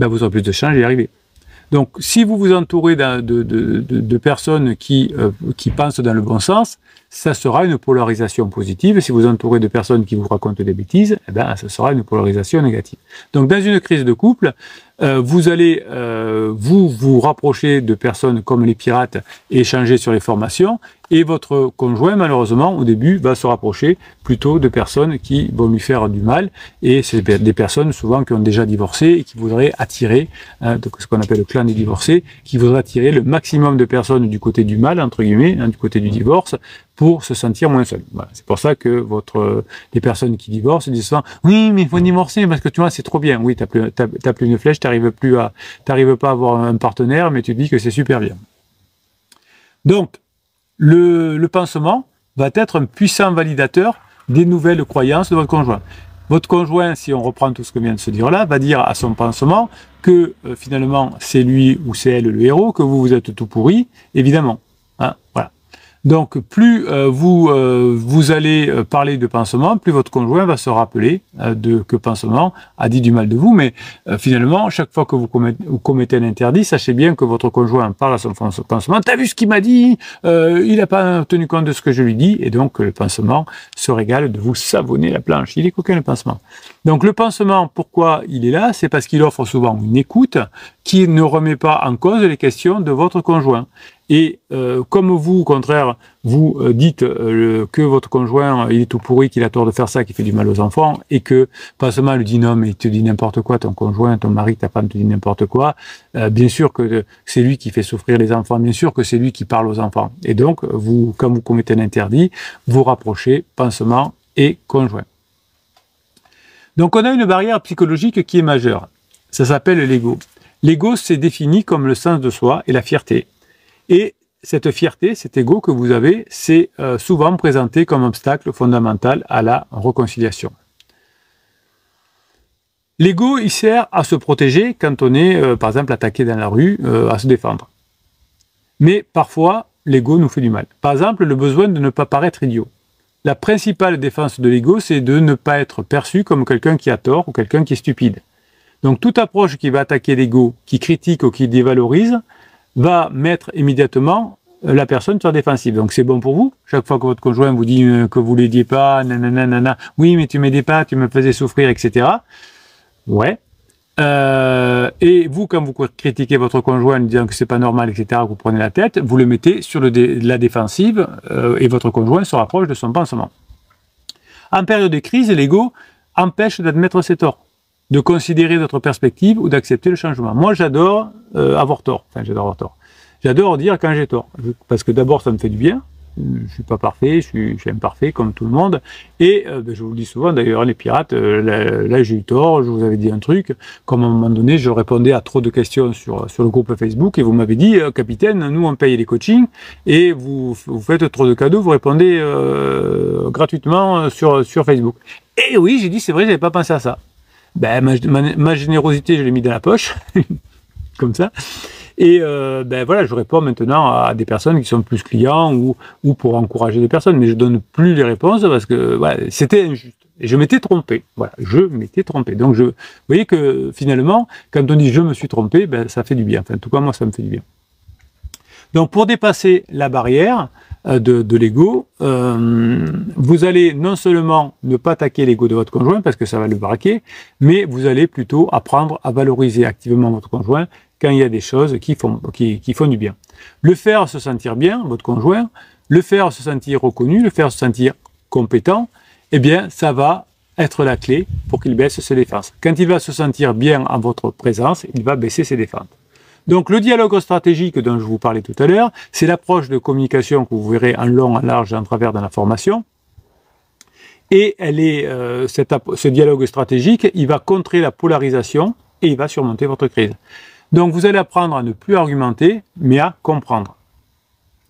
vous aurez plus de chances d'y arriver. Donc, si vous vous entourez de personnes qui pensent dans le bon sens, ça sera une polarisation positive. Si vous entourez de personnes qui vous racontent des bêtises, ça sera une polarisation négative. Donc, dans une crise de couple, vous allez vous rapprocher de personnes comme les pirates et échanger sur les formations, et votre conjoint, malheureusement, au début, va se rapprocher plutôt de personnes qui vont lui faire du mal, et c'est des personnes souvent qui ont déjà divorcé et qui voudraient attirer, ce qu'on appelle le clan des divorcés, qui voudraient attirer le maximum de personnes du côté du mal, entre guillemets, du côté du divorce, pour se sentir moins seul. Voilà. C'est pour ça que les personnes qui divorcent disent souvent « Oui, mais il faut divorcer parce que tu vois, c'est trop bien. » Oui, t'as plus une flèche, t'arrives pas à avoir un partenaire, mais tu dis que c'est super bien. Donc, le pansement va être un puissant validateur des nouvelles croyances de votre conjoint. Votre conjoint, si on reprend tout ce que vient de se dire là, va dire à son pansement que finalement c'est lui ou c'est elle le héros, que vous êtes tout pourri, évidemment. Hein, voilà. Donc plus vous allez parler de pansement, plus votre conjoint va se rappeler que pansement a dit du mal de vous. Mais finalement, chaque fois que vous commettez un interdit, sachez bien que votre conjoint parle à son pansement. T'as vu ce qu'il m'a dit? Il n'a pas tenu compte de ce que je lui dis. Et donc le pansement se régale de vous savonner la planche. Il est coquin le pansement. Donc le pansement, pourquoi il est là? C'est parce qu'il offre souvent une écoute qui ne remet pas en cause les questions de votre conjoint. Et comme vous, au contraire, vous dites que votre conjoint, il est tout pourri, qu'il a tort de faire ça, qu'il fait du mal aux enfants, et que pansement lui dit non, mais il te dit n'importe quoi, ton conjoint, ton mari, ta femme te dit n'importe quoi, bien sûr que c'est lui qui fait souffrir les enfants, bien sûr que c'est lui qui parle aux enfants. Et donc, vous, quand vous commettez un interdit, vous rapprochez pansement et conjoint. Donc on a une barrière psychologique qui est majeure. Ça s'appelle l'ego. L'ego, c'est défini comme le sens de soi et la fierté. Et cette fierté, cet ego que vous avez, c'est souvent présenté comme obstacle fondamental à la réconciliation. L'ego, il sert à se protéger quand on est, par exemple, attaqué dans la rue, à se défendre. Mais parfois, l'ego nous fait du mal. Par exemple, le besoin de ne pas paraître idiot. La principale défense de l'ego, c'est de ne pas être perçu comme quelqu'un qui a tort ou quelqu'un qui est stupide. Donc toute approche qui va attaquer l'ego, qui critique ou qui dévalorise, va mettre immédiatement la personne sur la défensive. Donc c'est bon pour vous. Chaque fois que votre conjoint vous dit que vous ne l'aidiez pas, nanana, oui mais tu m'aidais pas, tu me faisais souffrir, etc. Ouais. Et vous, quand vous critiquez votre conjoint en disant que c'est pas normal, etc., que vous prenez la tête, vous le mettez sur la défensive et votre conjoint se rapproche de son pansement. En période de crise, l'ego empêche d'admettre ses torts, de considérer d'autres perspectives ou d'accepter le changement. Moi, j'adore avoir tort. Enfin, j'adore avoir tort. J'adore dire quand j'ai tort. Parce que d'abord, ça me fait du bien. Je suis pas parfait, je suis imparfait comme tout le monde. Et je vous le dis souvent, d'ailleurs, les pirates, là j'ai eu tort, je vous avais dit un truc. Comme à un moment donné, je répondais à trop de questions sur le groupe Facebook et vous m'avez dit, capitaine, nous on paye les coachings et vous faites trop de cadeaux, vous répondez gratuitement sur Facebook. Et oui, j'ai dit, c'est vrai, j'avais pas pensé à ça. Ben, ma générosité, je l'ai mis dans la poche, comme ça. Et ben voilà, je réponds maintenant à des personnes qui sont plus clients ou pour encourager des personnes, mais je donne plus les réponses parce que voilà, c'était injuste. Et je m'étais trompé. Voilà, je m'étais trompé. Donc vous voyez que finalement, quand on dit je me suis trompé, ben ça fait du bien. Enfin, en tout cas, moi, ça me fait du bien. Donc pour dépasser la barrière de l'ego, vous allez non seulement ne pas attaquer l'ego de votre conjoint parce que ça va le braquer, mais vous allez plutôt apprendre à valoriser activement votre conjoint quand il y a des choses qui font du bien. Le faire se sentir bien, votre conjoint, le faire se sentir reconnu, le faire se sentir compétent, eh bien ça va être la clé pour qu'il baisse ses défenses. Quand il va se sentir bien en votre présence, il va baisser ses défenses. Donc le dialogue stratégique dont je vous parlais tout à l'heure, c'est l'approche de communication que vous verrez en long, en large et en travers dans la formation. Et ce dialogue stratégique, il va contrer la polarisation et il va surmonter votre crise. Donc vous allez apprendre à ne plus argumenter, mais à comprendre.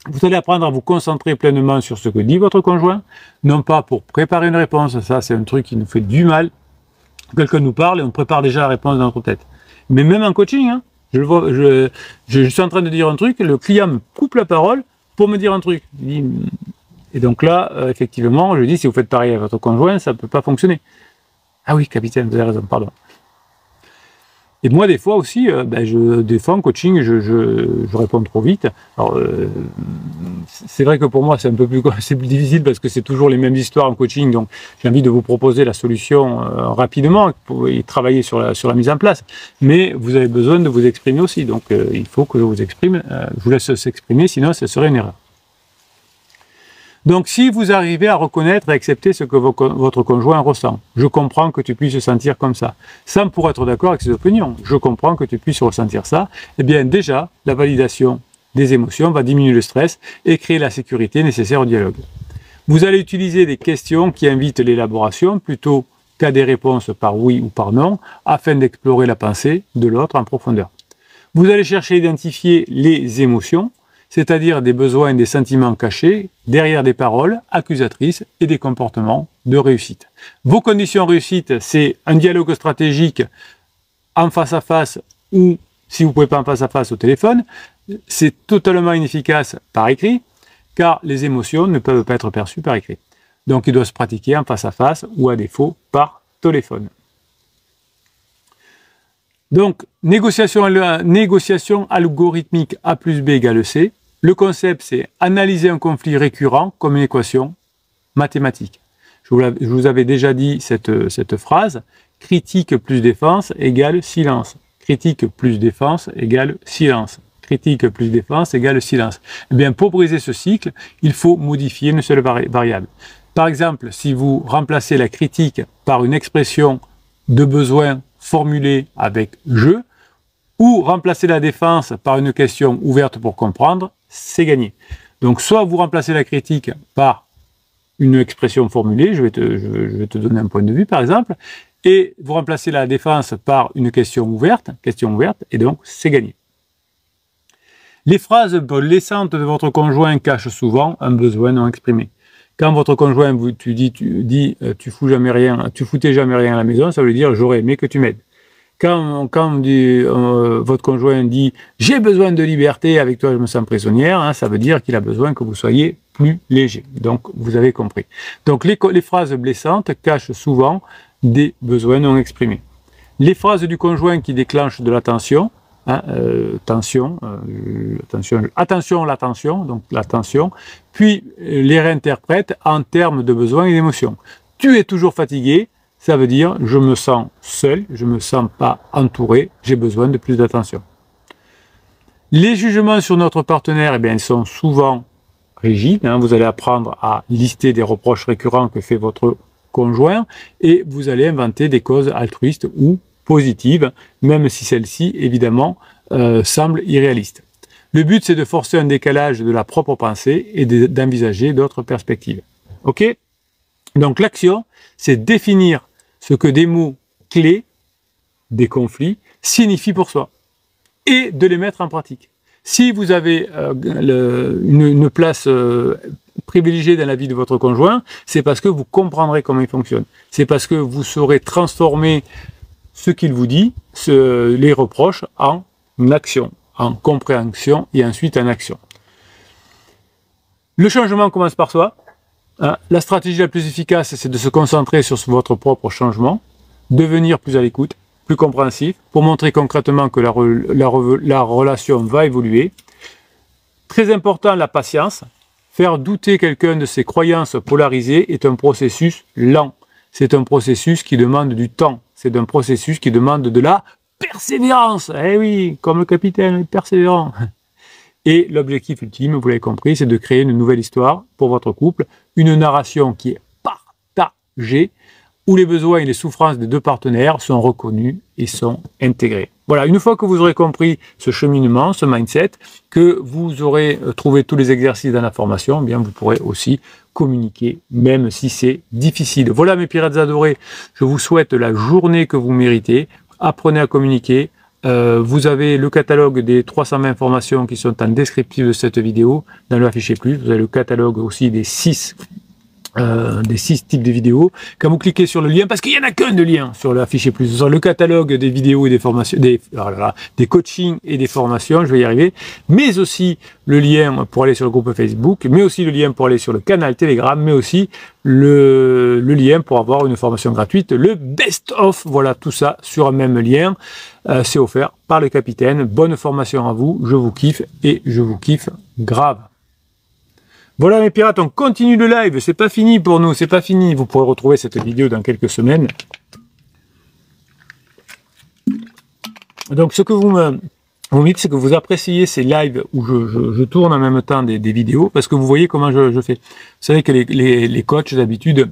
Vous allez apprendre à vous concentrer pleinement sur ce que dit votre conjoint, non pas pour préparer une réponse, ça c'est un truc qui nous fait du mal. Quelqu'un nous parle et on prépare déjà la réponse dans notre tête. Mais même en coaching, hein, je suis en train de dire un truc, le client me coupe la parole pour me dire un truc. Et donc là, effectivement, je dis, si vous faites pareil à votre conjoint, ça ne peut pas fonctionner. Ah oui, capitaine, vous avez raison, pardon. Et moi, des fois aussi, des fois en coaching, je réponds trop vite. Alors, c'est vrai que pour moi, c'est plus difficile parce que c'est toujours les mêmes histoires en coaching. Donc, j'ai envie de vous proposer la solution rapidement pour y travailler sur la mise en place. Mais vous avez besoin de vous exprimer aussi. Donc, il faut que je vous exprime. Je vous laisse s'exprimer, sinon, ce serait une erreur. Donc, si vous arrivez à reconnaître et accepter ce que votre conjoint ressent, je comprends que tu puisses se sentir comme ça, sans pour être d'accord avec ses opinions, je comprends que tu puisses ressentir ça, eh bien déjà, la validation des émotions, va diminuer le stress et créer la sécurité nécessaire au dialogue. Vous allez utiliser des questions qui invitent l'élaboration plutôt qu'à des réponses par oui ou par non, afin d'explorer la pensée de l'autre en profondeur. Vous allez chercher à identifier les émotions, c'est-à-dire des besoins et des sentiments cachés derrière des paroles accusatrices et des comportements de réussite. Vos conditions réussite, c'est un dialogue stratégique en face à face ou, si vous ne pouvez pas en face à face, au téléphone. C'est totalement inefficace par écrit, car les émotions ne peuvent pas être perçues par écrit. Donc il doit se pratiquer en face à face ou à défaut par téléphone. Donc, négociation algorithmique A plus B égale C. Le concept, c'est analyser un conflit récurrent comme une équation mathématique. Je vous avais déjà dit cette phrase. Critique plus défense égale silence. Critique plus défense égale silence. Critique plus défense égale silence. Eh bien, pour briser ce cycle, il faut modifier une seule variable. Par exemple, si vous remplacez la critique par une expression de besoin formulée avec « je », ou remplacer la défense par une question ouverte pour comprendre, c'est gagné. Donc, soit vous remplacez la critique par une expression formulée, je vais te donner un point de vue par exemple, et vous remplacez la défense par une question ouverte, et donc c'est gagné. Les phrases blessantes de votre conjoint cachent souvent un besoin non exprimé. Quand votre conjoint tu foutais jamais rien à la maison, ça veut dire j'aurais aimé que tu m'aides. Quand votre conjoint dit « j'ai besoin de liberté, avec toi je me sens prisonnière hein », ça veut dire qu'il a besoin que vous soyez plus léger. Donc, vous avez compris. Donc, les phrases blessantes cachent souvent des besoins non exprimés. Les phrases du conjoint qui déclenchent de l'attention, attention, donc l'attention, puis les réinterprètent en termes de besoins et d'émotions. Tu es toujours fatigué. Ça veut dire « je me sens seul, je ne me sens pas entouré, j'ai besoin de plus d'attention ». Les jugements sur notre partenaire, eh bien, ils sont souvent rigides. Vous allez apprendre à lister des reproches récurrents que fait votre conjoint et vous allez inventer des causes altruistes ou positives, même si celles-ci, évidemment, semblent irréalistes. Le but, c'est de forcer un décalage de la propre pensée et d'envisager d'autres perspectives. OK ? Donc l'action, c'est définir ce que des mots clés, des conflits, signifient pour soi, et de les mettre en pratique. Si vous avez une place privilégiée dans la vie de votre conjoint, c'est parce que vous comprendrez comment il fonctionne. C'est parce que vous saurez transformer ce qu'il vous dit, les reproches, en action, en compréhension et ensuite en action. Le changement commence par soi. La stratégie la plus efficace, c'est de se concentrer sur votre propre changement, devenir plus à l'écoute, plus compréhensif, pour montrer concrètement que la relation va évoluer. Très important, la patience. Faire douter quelqu'un de ses croyances polarisées est un processus lent. C'est un processus qui demande du temps. C'est un processus qui demande de la persévérance. Eh oui, comme le capitaine, persévérant. Et l'objectif ultime, vous l'avez compris, c'est de créer une nouvelle histoire pour votre couple, une narration qui est partagée, où les besoins et les souffrances des deux partenaires sont reconnus et sont intégrés. Voilà, une fois que vous aurez compris ce cheminement, ce mindset, que vous aurez trouvé tous les exercices dans la formation, eh bien vous pourrez aussi communiquer, même si c'est difficile. Voilà mes pirates adorés, je vous souhaite la journée que vous méritez, apprenez à communiquer. Vous avez le catalogue des 320 formations qui sont en descriptif de cette vidéo dans le affiché plus. Vous avez le catalogue aussi des 6 types de vidéos. Quand vous cliquez sur le lien, parce qu'il n'y en a qu'un de lien sur l'affiché plus, sur le catalogue des vidéos et des formations, des coachings et des formations, je vais y arriver, mais aussi le lien pour aller sur le groupe Facebook, mais aussi le lien pour aller sur le canal Telegram, mais aussi le lien pour avoir une formation gratuite, le best-of, voilà, tout ça sur un même lien. C'est offert par le capitaine. Bonne formation à vous, je vous kiffe et je vous kiffe grave. Voilà mes pirates, on continue le live, c'est pas fini pour nous, c'est pas fini. Vous pourrez retrouver cette vidéo dans quelques semaines. Donc ce que vous me dites, c'est que vous appréciez ces lives où je tourne en même temps des vidéos, parce que vous voyez comment je fais. Vous savez que les coachs d'habitude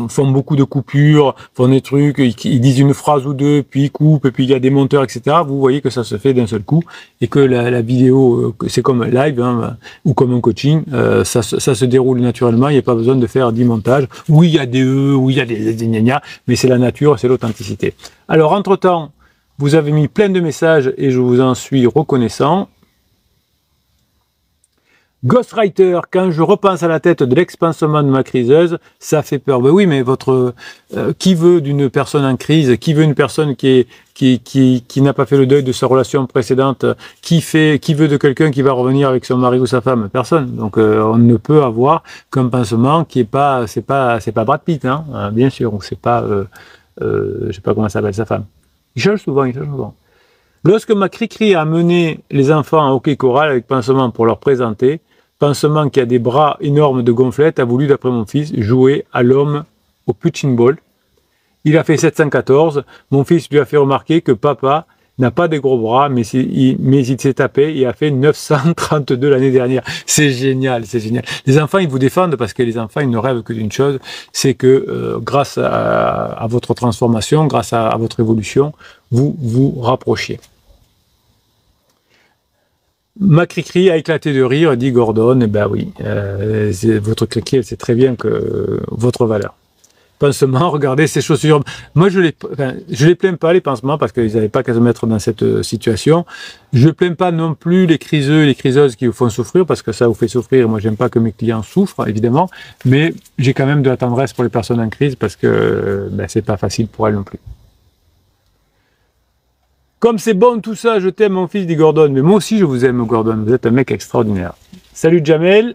font beaucoup de coupures, font des trucs, ils disent une phrase ou deux, puis ils coupent, et puis il y a des monteurs, etc. Vous voyez que ça se fait d'un seul coup, et que la vidéo, c'est comme un live, hein, ou comme un coaching, ça se déroule naturellement, il n'y a pas besoin de faire 10 montages. Oui, il y a des oui, il y a des gna gna, mais c'est la nature, c'est l'authenticité. Alors, entre-temps, vous avez mis plein de messages, et je vous en suis reconnaissant. Ghostwriter, quand je repense à la tête de l'expansement de ma criseuse, ça fait peur. Ben oui, mais qui veut d'une personne en crise? Qui veut une personne qui n'a pas fait le deuil de sa relation précédente? Qui veut de quelqu'un qui va revenir avec son mari ou sa femme? Personne. Donc, on ne peut avoir qu'un pansement qui est pas, c'est pas Brad Pitt, hein, bien sûr, ou c'est pas, je sais pas comment s'appelle sa femme. Il change souvent. Lorsque ma cri-cri a mené les enfants à hockey choral avec pansement pour leur présenter, pansement qui a des bras énormes de gonflette a voulu, d'après mon fils, jouer à l'homme au punching ball. Il a fait 714. Mon fils lui a fait remarquer que papa n'a pas des gros bras, mais il s'est tapé et a fait 932 l'année dernière. C'est génial, c'est génial. Les enfants, ils vous défendent parce que les enfants, ils ne rêvent que d'une chose, c'est que grâce à votre transformation, grâce à votre évolution, vous vous rapprochiez. Ma cri-cri a éclaté de rire, dit Gordon. Eh ben oui, votre cri-cri, elle sait très bien que votre valeur. Pansement, regardez ces chaussures. Moi, je les plains pas, les pansements, parce qu'ils n'avaient pas qu'à se mettre dans cette situation. Je plains pas non plus les criseux et les criseuses qui vous font souffrir, parce que ça vous fait souffrir. Moi, j'aime pas que mes clients souffrent, évidemment. Mais j'ai quand même de la tendresse pour les personnes en crise, parce que c'est pas facile pour elles non plus. Comme c'est bon tout ça, je t'aime mon fils, dit Gordon. Mais moi aussi je vous aime Gordon, vous êtes un mec extraordinaire. Salut Jamel.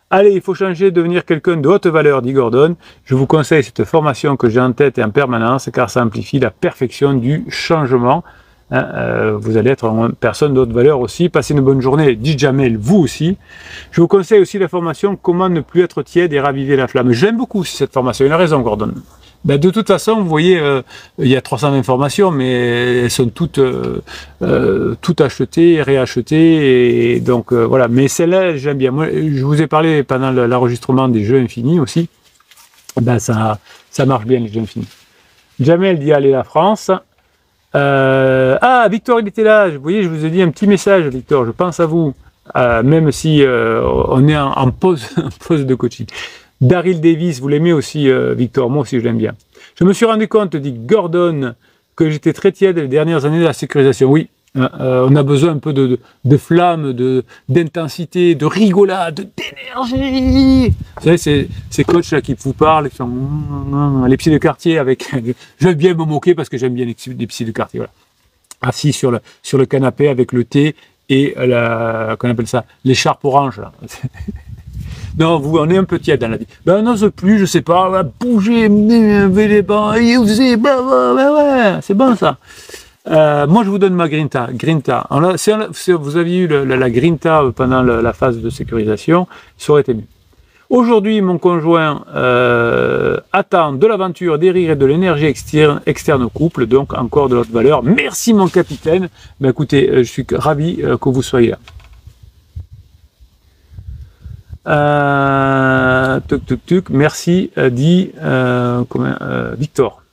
Allez, il faut changer, devenir quelqu'un de haute valeur, dit Gordon. Je vous conseille cette formation que j'ai en tête et en permanence, car ça amplifie la perfection du changement. Vous allez être une personne de haute valeur aussi. Passez une bonne journée, dit Jamel, vous aussi. Je vous conseille aussi la formation Comment ne plus être tiède et raviver la flamme. J'aime beaucoup cette formation, il a raison Gordon. De toute façon, vous voyez, il y a 320 formations, mais elles sont toutes achetées, réachetées, et donc voilà. Mais celle-là, j'aime bien. Moi, je vous ai parlé pendant l'enregistrement des Jeux Infinis aussi. Ça marche bien les Jeux Infinis. Jamel dit allez la France. Victor, il était là. Vous voyez, je vous ai dit un petit message, Victor. Je pense à vous, même si on est en pause de coaching. Daryl Davis, vous l'aimez aussi, Victor, moi aussi je l'aime bien. Je me suis rendu compte, dit Gordon, que j'étais très tiède les dernières années de la sécurisation. Oui, on a besoin un peu de flamme, d'intensité, de rigolade, d'énergie. Vous savez, ces coachs-là qui vous parlent, qui sont les psys de quartier avec... J'aime bien me moquer parce que j'aime bien les psys de quartier, voilà. Assis sur le canapé avec le thé et qu'on appelle ça, l'écharpe orange, là. Non, on est un peu tiède dans la vie. On n'ose plus, je sais pas, bouger, les bancs, ouais, c'est bon ça. Moi, je vous donne ma Grinta. Alors, si vous aviez eu la Grinta pendant la phase de sécurisation, ça aurait été mieux. Aujourd'hui, mon conjoint attend de l'aventure, des rires et de l'énergie externe au couple, donc encore de l'autre valeur. Merci mon capitaine. Écoutez, je suis ravi que vous soyez là. Merci, dit Victor.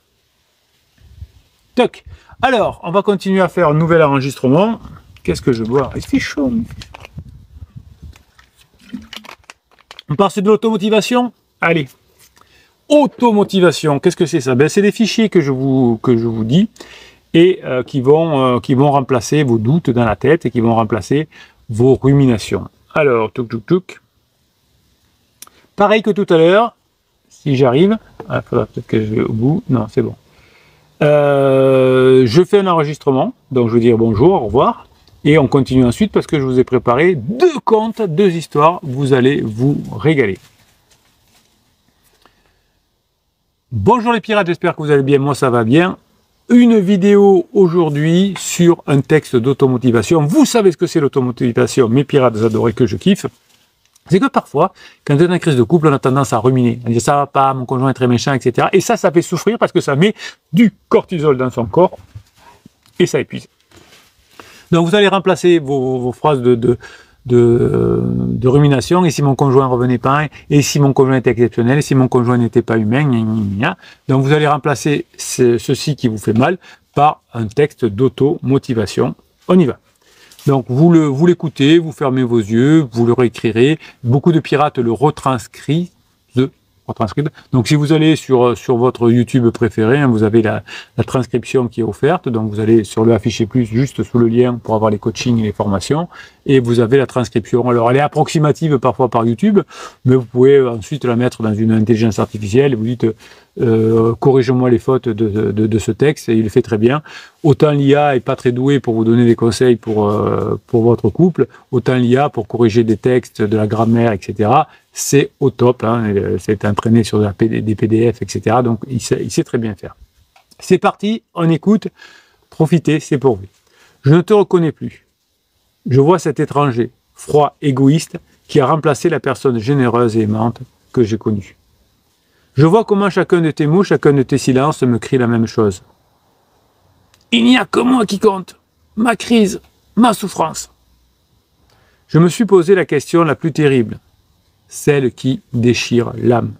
Toc. Alors, on va continuer à faire un nouvel enregistrement. Qu'est-ce que je bois? Il fait chaud. On passe de l'automotivation? Allez. Automotivation, qu'est-ce que c'est ça? C'est des fichiers que je vous dis et qui vont remplacer vos doutes dans la tête et qui vont remplacer vos ruminations. Alors, pareil que tout à l'heure, si j'arrive, il faudra peut-être que je vais au bout, non, c'est bon. Je fais un enregistrement, donc je vais dire bonjour, au revoir, et on continue ensuite parce que je vous ai préparé 2 contes, 2 histoires, vous allez vous régaler. Bonjour les pirates, j'espère que vous allez bien, moi ça va bien. Une vidéo aujourd'hui sur un texte d'automotivation. Vous savez ce que c'est l'automotivation, mes pirates adorés que je kiffe. C'est que parfois, quand on est en crise de couple, on a tendance à ruminer. On dit ça va pas, mon conjoint est très méchant, etc. Et ça fait souffrir parce que ça met du cortisol dans son corps et ça épuise. Donc vous allez remplacer vos phrases de rumination, et si mon conjoint revenait pas, et si mon conjoint était exceptionnel, et si mon conjoint n'était pas humain, gna, gna, gna. Donc vous allez remplacer ceci qui vous fait mal par un texte d'auto-motivation. On y va. Donc vous l'écoutez, vous fermez vos yeux, vous le réécrirez. Beaucoup de pirates le retranscrivent. Donc si vous allez sur votre YouTube préféré, vous avez la transcription qui est offerte, donc vous allez sur le afficher plus juste sous le lien pour avoir les coachings et les formations, et vous avez la transcription. Alors elle est approximative parfois par YouTube, mais vous pouvez ensuite la mettre dans une intelligence artificielle, et vous dites corrigez-moi les fautes de ce texte, et il le fait très bien. Autant l'IA est pas très douée pour vous donner des conseils pour votre couple, autant l'IA pour corriger des textes, de la grammaire, etc., c'est au top, hein, c'est entraîné sur des PDF, etc. Donc il sait très bien faire. C'est parti, on écoute, profitez, c'est pour vous. Je ne te reconnais plus. Je vois cet étranger, froid, égoïste, qui a remplacé la personne généreuse et aimante que j'ai connue. Je vois comment chacun de tes mots, chacun de tes silences me crie la même chose. Il n'y a que moi qui compte, ma crise, ma souffrance. Je me suis posé la question la plus terrible, celle qui déchire l'âme.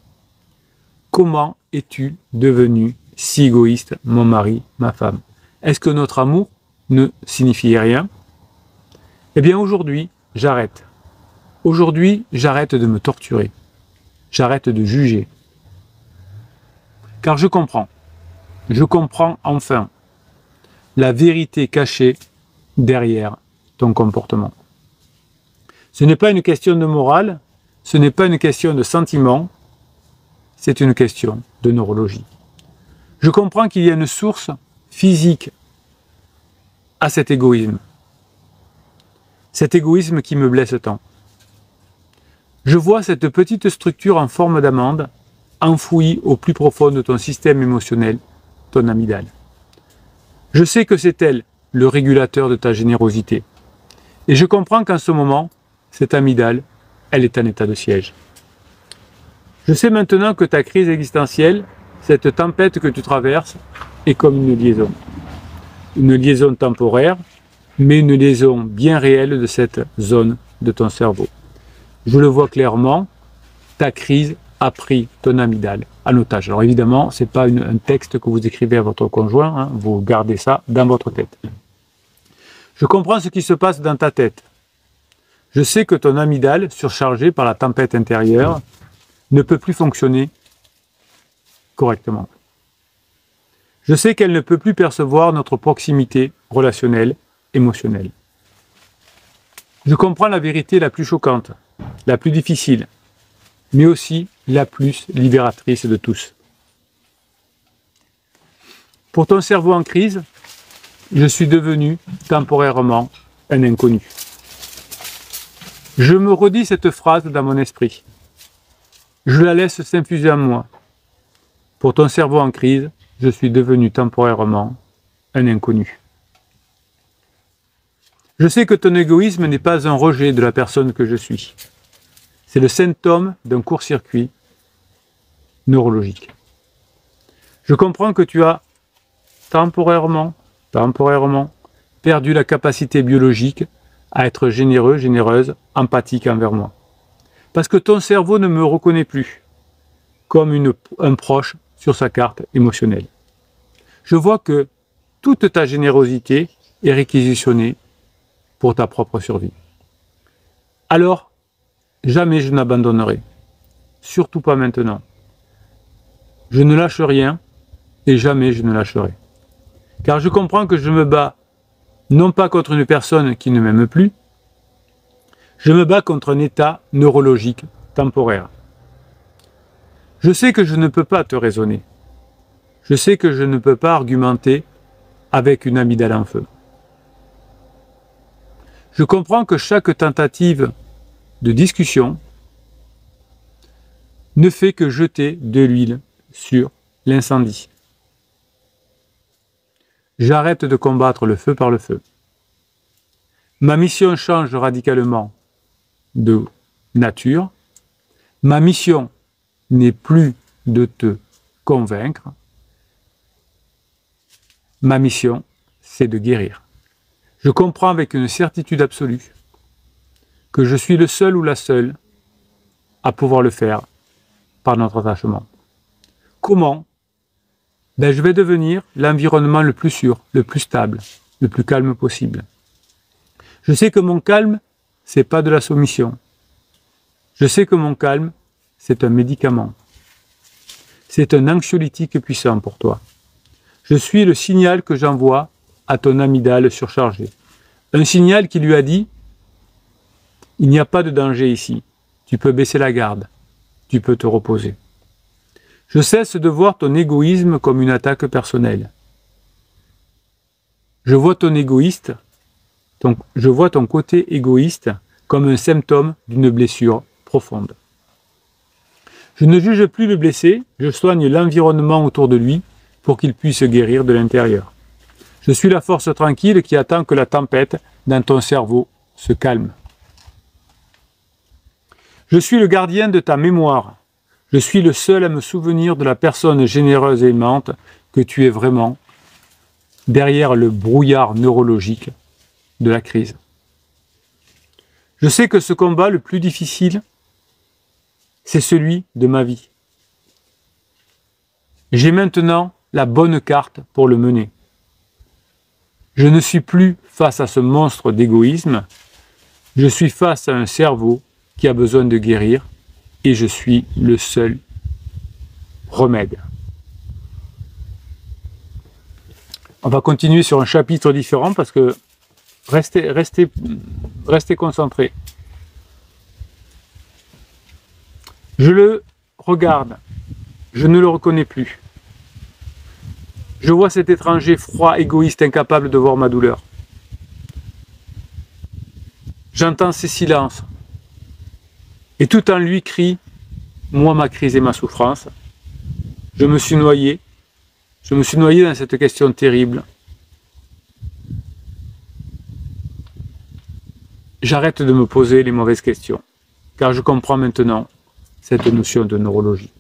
Comment es-tu devenu si égoïste, mon mari, ma femme? Est-ce que notre amour ne signifiait rien? Eh bien aujourd'hui, j'arrête. Aujourd'hui, j'arrête de me torturer. J'arrête de juger. Car je comprends enfin la vérité cachée derrière ton comportement. Ce n'est pas une question de morale, ce n'est pas une question de sentiment, c'est une question de neurologie. Je comprends qu'il y a une source physique à cet égoïsme qui me blesse tant. Je vois cette petite structure en forme d'amande enfouie au plus profond de ton système émotionnel, ton amygdale. Je sais que c'est elle, le régulateur de ta générosité. Et je comprends qu'en ce moment, cette amygdale, elle est en état de siège. Je sais maintenant que ta crise existentielle, cette tempête que tu traverses, est comme une liaison. Une liaison temporaire, mais une liaison bien réelle de cette zone de ton cerveau. Je le vois clairement, ta crise a pris ton amygdale en otage. Alors évidemment, ce n'est pas un texte que vous écrivez à votre conjoint, hein, vous gardez ça dans votre tête. Je comprends ce qui se passe dans ta tête. Je sais que ton amygdale, surchargée par la tempête intérieure, ne peut plus fonctionner correctement. Je sais qu'elle ne peut plus percevoir notre proximité relationnelle, émotionnelle. Je comprends la vérité la plus choquante, la plus difficile, mais aussi la plus libératrice de tous. Pour ton cerveau en crise, je suis devenu temporairement un inconnu. Je me redis cette phrase dans mon esprit. Je la laisse s'infuser en moi. Pour ton cerveau en crise, je suis devenu temporairement un inconnu. Je sais que ton égoïsme n'est pas un rejet de la personne que je suis. C'est le symptôme d'un court-circuit neurologique. Je comprends que tu as temporairement perdu la capacité biologique à être généreux, généreuse, empathique envers moi. Parce que ton cerveau ne me reconnaît plus comme un proche sur sa carte émotionnelle. Je vois que toute ta générosité est réquisitionnée pour ta propre survie. Alors, jamais je n'abandonnerai. Surtout pas maintenant. Je ne lâche rien et jamais je ne lâcherai. Car je comprends que je me bats non pas contre une personne qui ne m'aime plus, je me bats contre un état neurologique temporaire. Je sais que je ne peux pas te raisonner. Je sais que je ne peux pas argumenter avec une amygdale en feu. Je comprends que chaque tentative de discussion ne fait que jeter de l'huile sur l'incendie. J'arrête de combattre le feu par le feu. Ma mission change radicalement de nature. Ma mission n'est plus de te convaincre. Ma mission, c'est de guérir. Je comprends avec une certitude absolue que je suis le seul ou la seule à pouvoir le faire par notre attachement. Comment? Ben, je vais devenir l'environnement le plus sûr, le plus stable, le plus calme possible. Je sais que mon calme, c'est pas de la soumission. Je sais que mon calme, c'est un médicament. C'est un anxiolytique puissant pour toi. Je suis le signal que j'envoie à ton amygdale surchargée. Un signal qui lui a dit « Il n'y a pas de danger ici. Tu peux baisser la garde. Tu peux te reposer. » Je cesse de voir ton égoïsme comme une attaque personnelle. Je vois ton côté égoïste comme un symptôme d'une blessure profonde. Je ne juge plus le blessé, je soigne l'environnement autour de lui pour qu'il puisse guérir de l'intérieur. Je suis la force tranquille qui attend que la tempête dans ton cerveau se calme. Je suis le gardien de ta mémoire. Je suis le seul à me souvenir de la personne généreuse et aimante que tu es vraiment derrière le brouillard neurologique de la crise. Je sais que ce combat le plus difficile, c'est celui de ma vie. J'ai maintenant la bonne carte pour le mener. Je ne suis plus face à ce monstre d'égoïsme, je suis face à un cerveau qui a besoin de guérir et je suis le seul remède. On va continuer sur un chapitre différent parce que restez concentrés. Je le regarde, je ne le reconnais plus. Je vois cet étranger froid, égoïste, incapable de voir ma douleur. J'entends ses silences. Et tout en lui crie, moi ma crise et ma souffrance. Je me suis noyé dans cette question terrible. J'arrête de me poser les mauvaises questions, car je comprends maintenant cette notion de neurologie.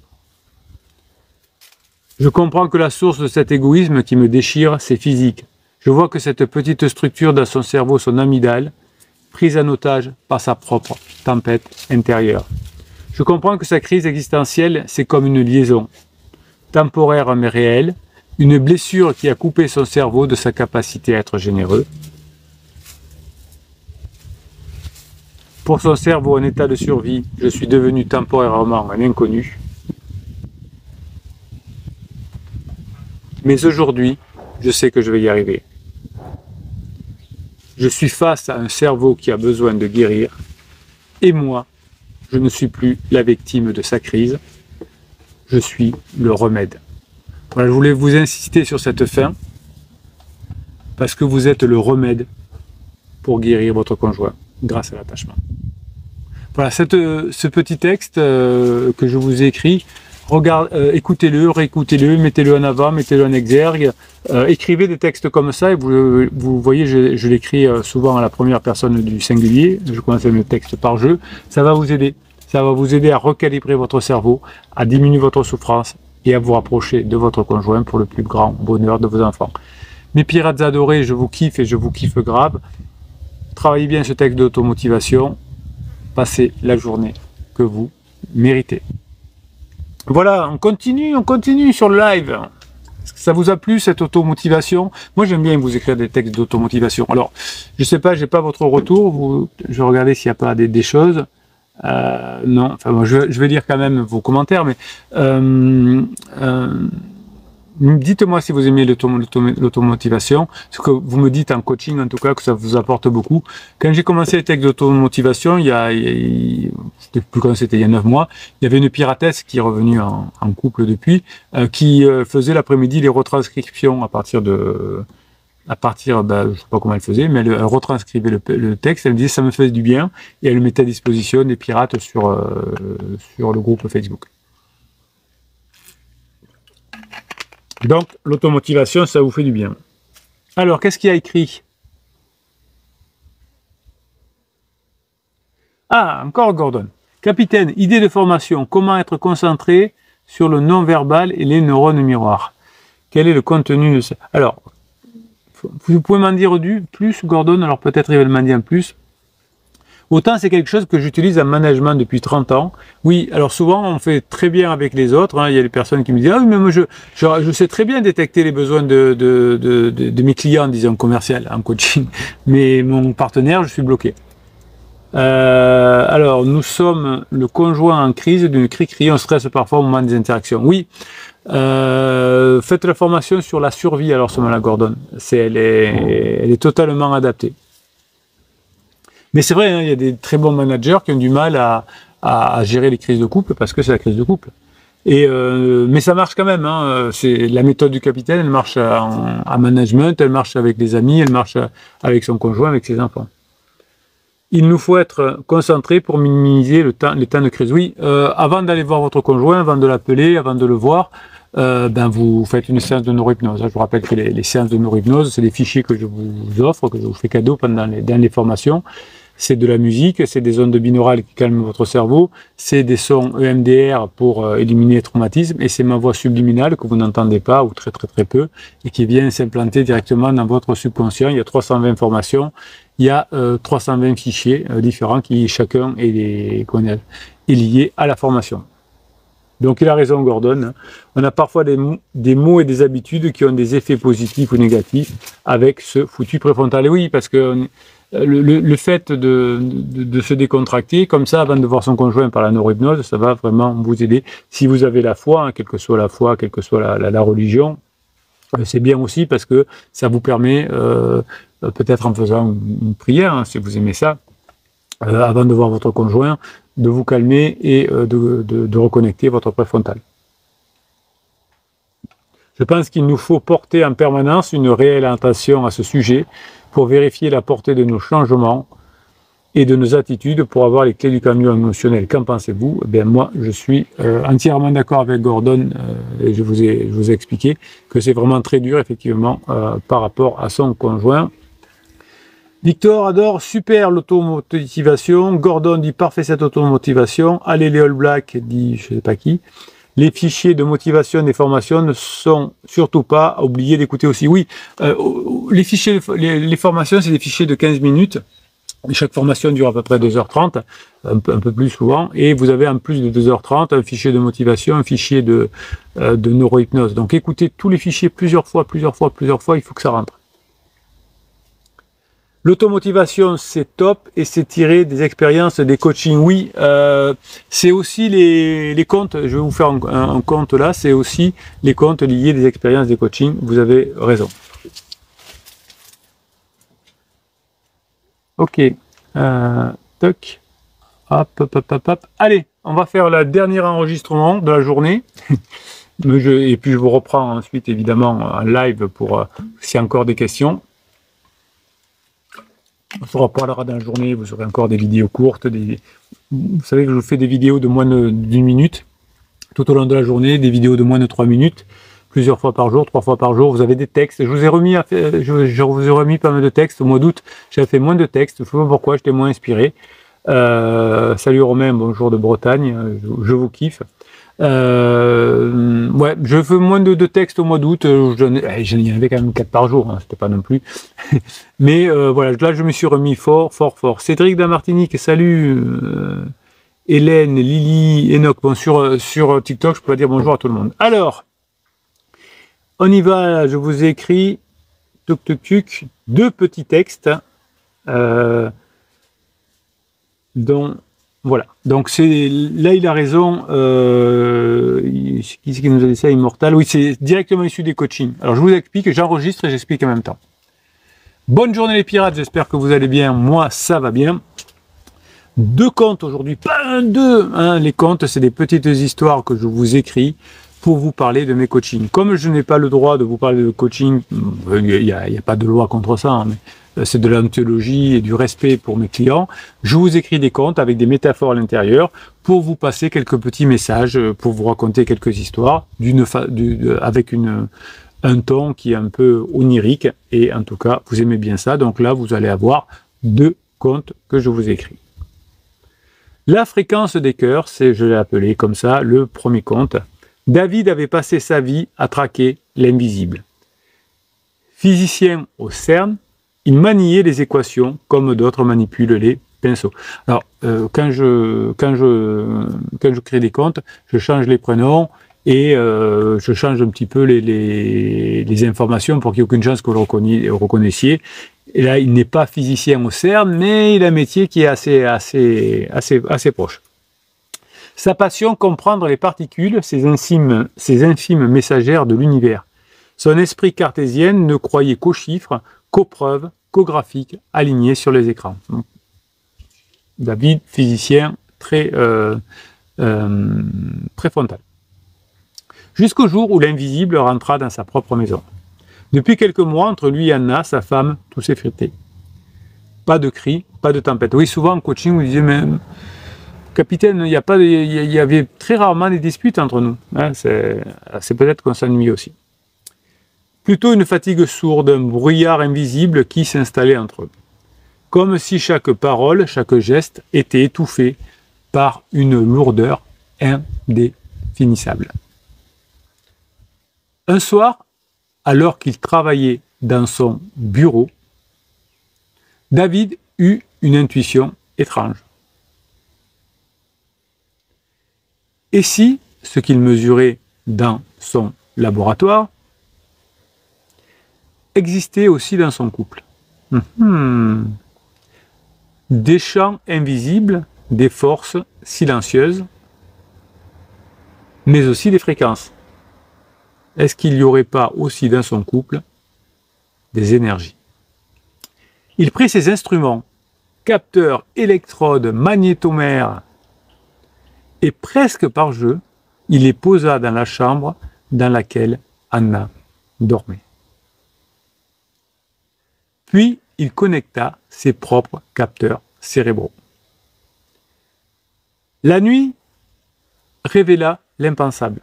Je comprends que la source de cet égoïsme qui me déchire, c'est physique. Je vois que cette petite structure dans son cerveau, son amygdale, prise en otage par sa propre tempête intérieure. Je comprends que sa crise existentielle, c'est comme une liaison, temporaire mais réelle, une blessure qui a coupé son cerveau de sa capacité à être généreux. Pour son cerveau en état de survie, je suis devenu temporairement un inconnu. Mais aujourd'hui, je sais que je vais y arriver. Je suis face à un cerveau qui a besoin de guérir, et moi, je ne suis plus la victime de sa crise, je suis le remède. Voilà, je voulais vous insister sur cette fin, parce que vous êtes le remède pour guérir votre conjoint, grâce à l'attachement. Voilà, ce petit texte que je vous ai écrit, écoutez-le, réécoutez-le, mettez-le en avant, mettez-le en exergue, écrivez des textes comme ça, et vous voyez, je l'écris souvent à la première personne du singulier, je commence mes textes par je, ça va vous aider. Ça va vous aider à recalibrer votre cerveau, à diminuer votre souffrance et à vous rapprocher de votre conjoint pour le plus grand bonheur de vos enfants. Mes pirates adorés, je vous kiffe et je vous kiffe grave. Travaillez bien ce texte d'automotivation, passez la journée que vous méritez. Voilà, on continue sur le live. Est-ce que ça vous a plu cette automotivation? Moi j'aime bien vous écrire des textes d'automotivation. Alors, je sais pas, j'ai pas votre retour, je vais regarder s'il n'y a pas des choses. Non, enfin bon, je vais lire quand même vos commentaires, mais dites-moi si vous aimez l'automotivation, ce que vous me dites en coaching en tout cas, que ça vous apporte beaucoup. Quand j'ai commencé les textes d'automotivation, je sais plus quand c'était, il y a 9 mois, il y avait une piratesse qui est revenue en couple depuis, qui faisait l'après-midi les retranscriptions à partir, je sais pas comment elle faisait, mais elle retranscrivait le texte, elle me disait ça me fait du bien, et elle le mettait à disposition des pirates sur le groupe Facebook. Donc, l'automotivation, ça vous fait du bien. Alors, qu'est-ce qu'il y a écrit? Ah, encore Gordon. Capitaine, idée de formation, comment être concentré sur le non-verbal et les neurones miroirs. Quel est le contenu de ça? Alors, vous pouvez m'en dire plus, Gordon, alors peut-être il va m'en dire plus. Autant c'est quelque chose que j'utilise en management depuis 30 ans. Oui, alors souvent on fait très bien avec les autres. Hein. Il y a des personnes qui me disent « Ah oui, mais moi je sais très bien détecter les besoins de mes clients, disons, commerciaux, en coaching. Mais mon partenaire, je suis bloqué. » Alors, nous sommes le conjoint en crise d'une cri-cri, on stresse parfois au moment des interactions. Oui, faites la formation sur la survie, alors ce moment-là, Gordon. Elle est totalement adaptée. Mais c'est vrai, hein, il y a des très bons managers qui ont du mal à gérer les crises de couple parce que c'est la crise de couple. Mais ça marche quand même. Hein. C'est la méthode du capitaine, elle marche en management, elle marche avec les amis, elle marche avec son conjoint, avec ses enfants. Il nous faut être concentré pour minimiser les temps de crise. Oui, avant d'aller voir votre conjoint, avant de l'appeler, avant de le voir, vous faites une séance de neurohypnose. Je vous rappelle que les séances de neurohypnose, c'est des fichiers que je vous offre, que je vous fais cadeau dans les formations. C'est de la musique, c'est des ondes binaurales qui calment votre cerveau, c'est des sons EMDR pour éliminer les traumatismes, et c'est ma voix subliminale que vous n'entendez pas, ou très très très peu, et qui vient s'implanter directement dans votre subconscient. Il y a 320 formations, il y a 320 fichiers différents qui chacun est lié à la formation. Donc il a raison Gordon, on a parfois des mots et des habitudes qui ont des effets positifs ou négatifs avec ce foutu préfrontal. Et oui, parce que le fait de se décontracter comme ça avant de voir son conjoint par la neurohypnose, ça va vraiment vous aider. Si vous avez la foi, hein, quelle que soit la foi, quelle que soit la religion, c'est bien aussi parce que ça vous permet, peut-être en faisant une prière, hein, si vous aimez ça, avant de voir votre conjoint, de vous calmer et de reconnecter votre préfrontal. Je pense qu'il nous faut porter en permanence une réelle attention à ce sujet pour vérifier la portée de nos changements et de nos attitudes pour avoir les clés du camion émotionnel. Qu'en pensez-vous? Eh bien, moi, je suis entièrement d'accord avec Gordon et je vous ai expliqué que c'est vraiment très dur, effectivement, par rapport à son conjoint. Victor adore, super l'automotivation. Gordon dit parfait cette automotivation. Allez, les All Blacks, dit je sais pas qui. Les fichiers de motivation des formations ne sont surtout pas à oublier d'écouter aussi. Oui, les fichiers, les formations, c'est des fichiers de 15 minutes. Chaque formation dure à peu près 2h30, un peu plus souvent. Et vous avez en plus de 2h30 un fichier de motivation, un fichier de neurohypnose. Donc écoutez tous les fichiers plusieurs fois, il faut que ça rentre. L'automotivation, c'est top et c'est tiré des expériences des coachings. Oui, c'est aussi les comptes, je vais vous faire un compte là, c'est aussi les comptes liés des expériences des coachings. Vous avez raison. Ok, toc, hop. Allez, on va faire le dernier enregistrement de la journée. Et puis je vous reprends ensuite évidemment en live pour s'il y a encore des questions. On se reparlera dans la journée, vous aurez encore des vidéos courtes. Vous savez que je fais des vidéos de moins d'1 minute tout au long de la journée, des vidéos de moins de 3 minutes, plusieurs fois par jour, 3 fois par jour. Vous avez des textes. Je vous ai remis pas mal de textes. Au mois d'août, j'avais fait moins de textes. Je ne sais pas pourquoi, j'étais moins inspiré. Salut Romain, bonjour de Bretagne, je vous kiffe. Ouais, je fais moins de textes au mois d'août, j'en y avais quand même 4 par jour, hein, c'était pas non plus. Mais voilà, là je me suis remis fort. Cédric d'Amartinique, salut. Hélène, Lily, Enoch, bon sur TikTok, je peux pas dire bonjour à tout le monde. Alors, on y va, je vous ai écrit, deux petits textes, dont... Voilà, donc là il a raison, qui c'est qui nous a dit ça, Immortal? Oui, c'est directement issu des coachings. Alors je vous explique, j'enregistre et j'explique en même temps. Bonne journée les pirates, j'espère que vous allez bien, moi ça va bien. 2 contes aujourd'hui, pas 2, hein. Les contes c'est des petites histoires que je vous écris pour vous parler de mes coachings. Comme je n'ai pas le droit de vous parler de coaching, il n'y a pas de loi contre ça, hein, mais c'est de l'anthologie et du respect pour mes clients. Je vous écris des contes avec des métaphores à l'intérieur pour vous passer quelques petits messages, pour vous raconter quelques histoires avec un ton qui est un peu onirique. Et en tout cas, vous aimez bien ça. Donc là, vous allez avoir 2 contes que je vous écris. La fréquence des cœurs, je l'ai appelé comme ça, le premier conte. David avait passé sa vie à traquer l'invisible. Physicien au CERN, il maniait les équations comme d'autres manipulent les pinceau. Alors, quand je crée des comptes, je change les prénoms et je change un petit peu les informations pour qu'il n'y ait aucune chance que vous le reconnaissiez. Et là, il n'est pas physicien au CERN, mais il a un métier qui est assez proche. Sa passion, comprendre les particules, ces infimes messagères de l'univers. Son esprit cartésien ne croyait qu'aux chiffres, qu'aux preuves, qu'aux graphiques alignés sur les écrans. David, physicien très frontal. Jusqu'au jour où l'invisible rentra dans sa propre maison. Depuis quelques mois, entre lui et Anna, sa femme, tout s'effritait. Pas de cris, pas de tempête. Oui, souvent en coaching, vous disiez, mais capitaine, il y avait très rarement des disputes entre nous. Hein, c'est peut-être qu'on s'ennuie aussi. Plutôt une fatigue sourde, un brouillard invisible qui s'installait entre eux. Comme si chaque parole, chaque geste était étouffé par une lourdeur indéfinissable. Un soir, alors qu'il travaillait dans son bureau, David eut une intuition étrange. Et si ce qu'il mesurait dans son laboratoire existait aussi dans son couple? Des champs invisibles, des forces silencieuses, mais aussi des fréquences. Est-ce qu'il n'y aurait pas aussi dans son couple des énergies? Il prit ses instruments, capteurs, électrodes, magnétomères, et presque par jeu, il les posa dans la chambre dans laquelle Anna dormait. Puis il connecta ses propres capteurs cérébraux. La nuit révéla l'impensable.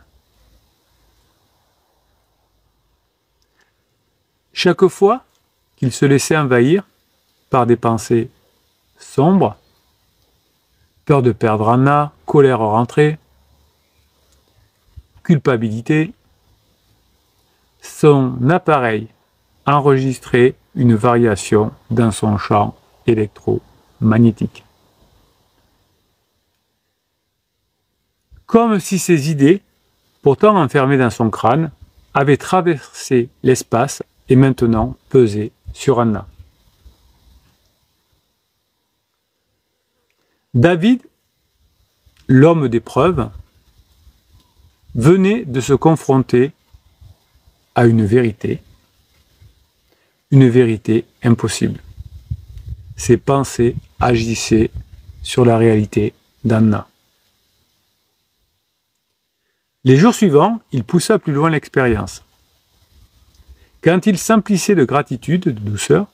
Chaque fois qu'il se laissait envahir par des pensées sombres, peur de perdre Anna, colère rentrée, culpabilité, son appareil enregistrait une variation dans son champ électromagnétique. Comme si ces idées, pourtant enfermées dans son crâne, avaient traversé l'espace et maintenant pesaient sur Anna. David, l'homme des preuves, venait de se confronter à une vérité impossible. Ses pensées agissaient sur la réalité d'Anna. Les jours suivants, il poussa plus loin l'expérience. Quand il s'emplissait de gratitude, de douceur,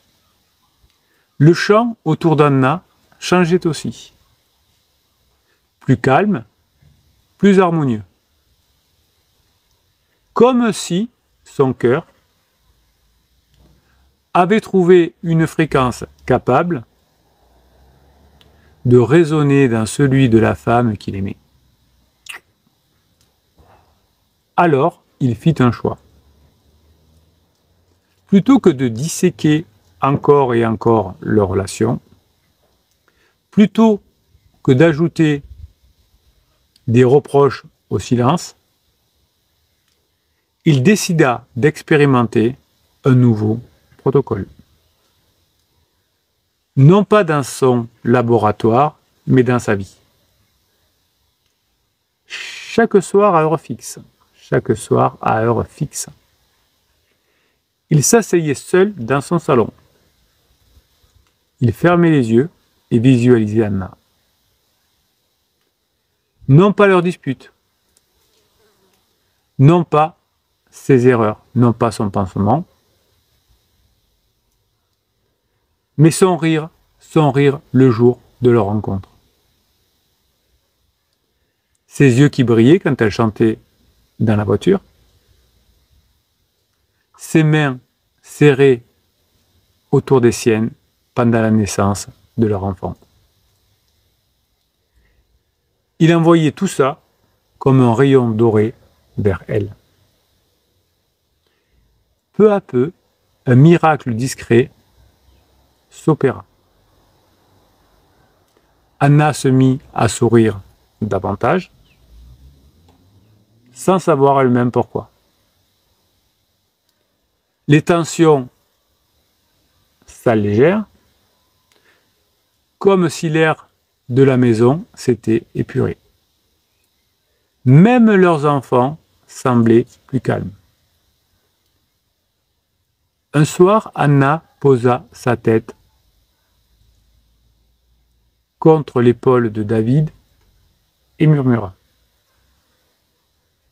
le chant autour d'Anna changeait aussi. Plus calme, plus harmonieux. Comme si son cœur avait trouvé une fréquence capable de résonner dans celui de la femme qu'il aimait. Alors, il fit un choix. Plutôt que de disséquer encore et encore leur relation, plutôt que d'ajouter des reproches au silence, il décida d'expérimenter un nouveau protocole. Non pas dans son laboratoire, mais dans sa vie. Chaque soir à heure fixe. Chaque soir à heure fixe. Il s'asseyait seul dans son salon. Il fermait les yeux et visualisait Anna. Non pas leur dispute, non pas ses erreurs, non pas son pansement, mais son rire le jour de leur rencontre. Ses yeux qui brillaient quand elle chantait dans la voiture, ses mains serrées autour des siennes pendant la naissance de leur enfant. Il envoyait tout ça comme un rayon doré vers elle. Peu à peu, un miracle discret s'opéra. Anna se mit à sourire davantage, sans savoir elle-même pourquoi. Les tensions s'allégèrent, comme si l'air de la maison s'était épuré. Même leurs enfants semblaient plus calmes. Un soir, Anna posa sa tête contre l'épaule de David et murmura.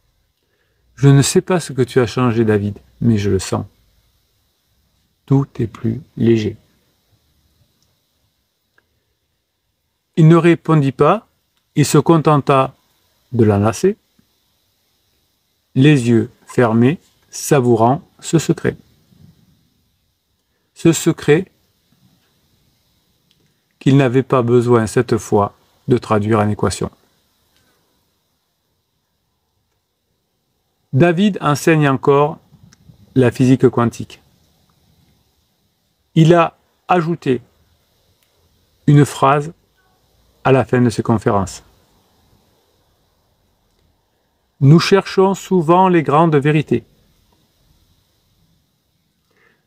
« Je ne sais pas ce que tu as changé, David, mais je le sens. Tout est plus léger. » Il ne répondit pas, il se contenta de l'enlacer, les yeux fermés, savourant ce secret. Ce secret qu'il n'avait pas besoin cette fois de traduire en équation. David enseigne encore la physique quantique. Il a ajouté une phrase à la fin de ses conférences. Nous cherchons souvent les grandes vérités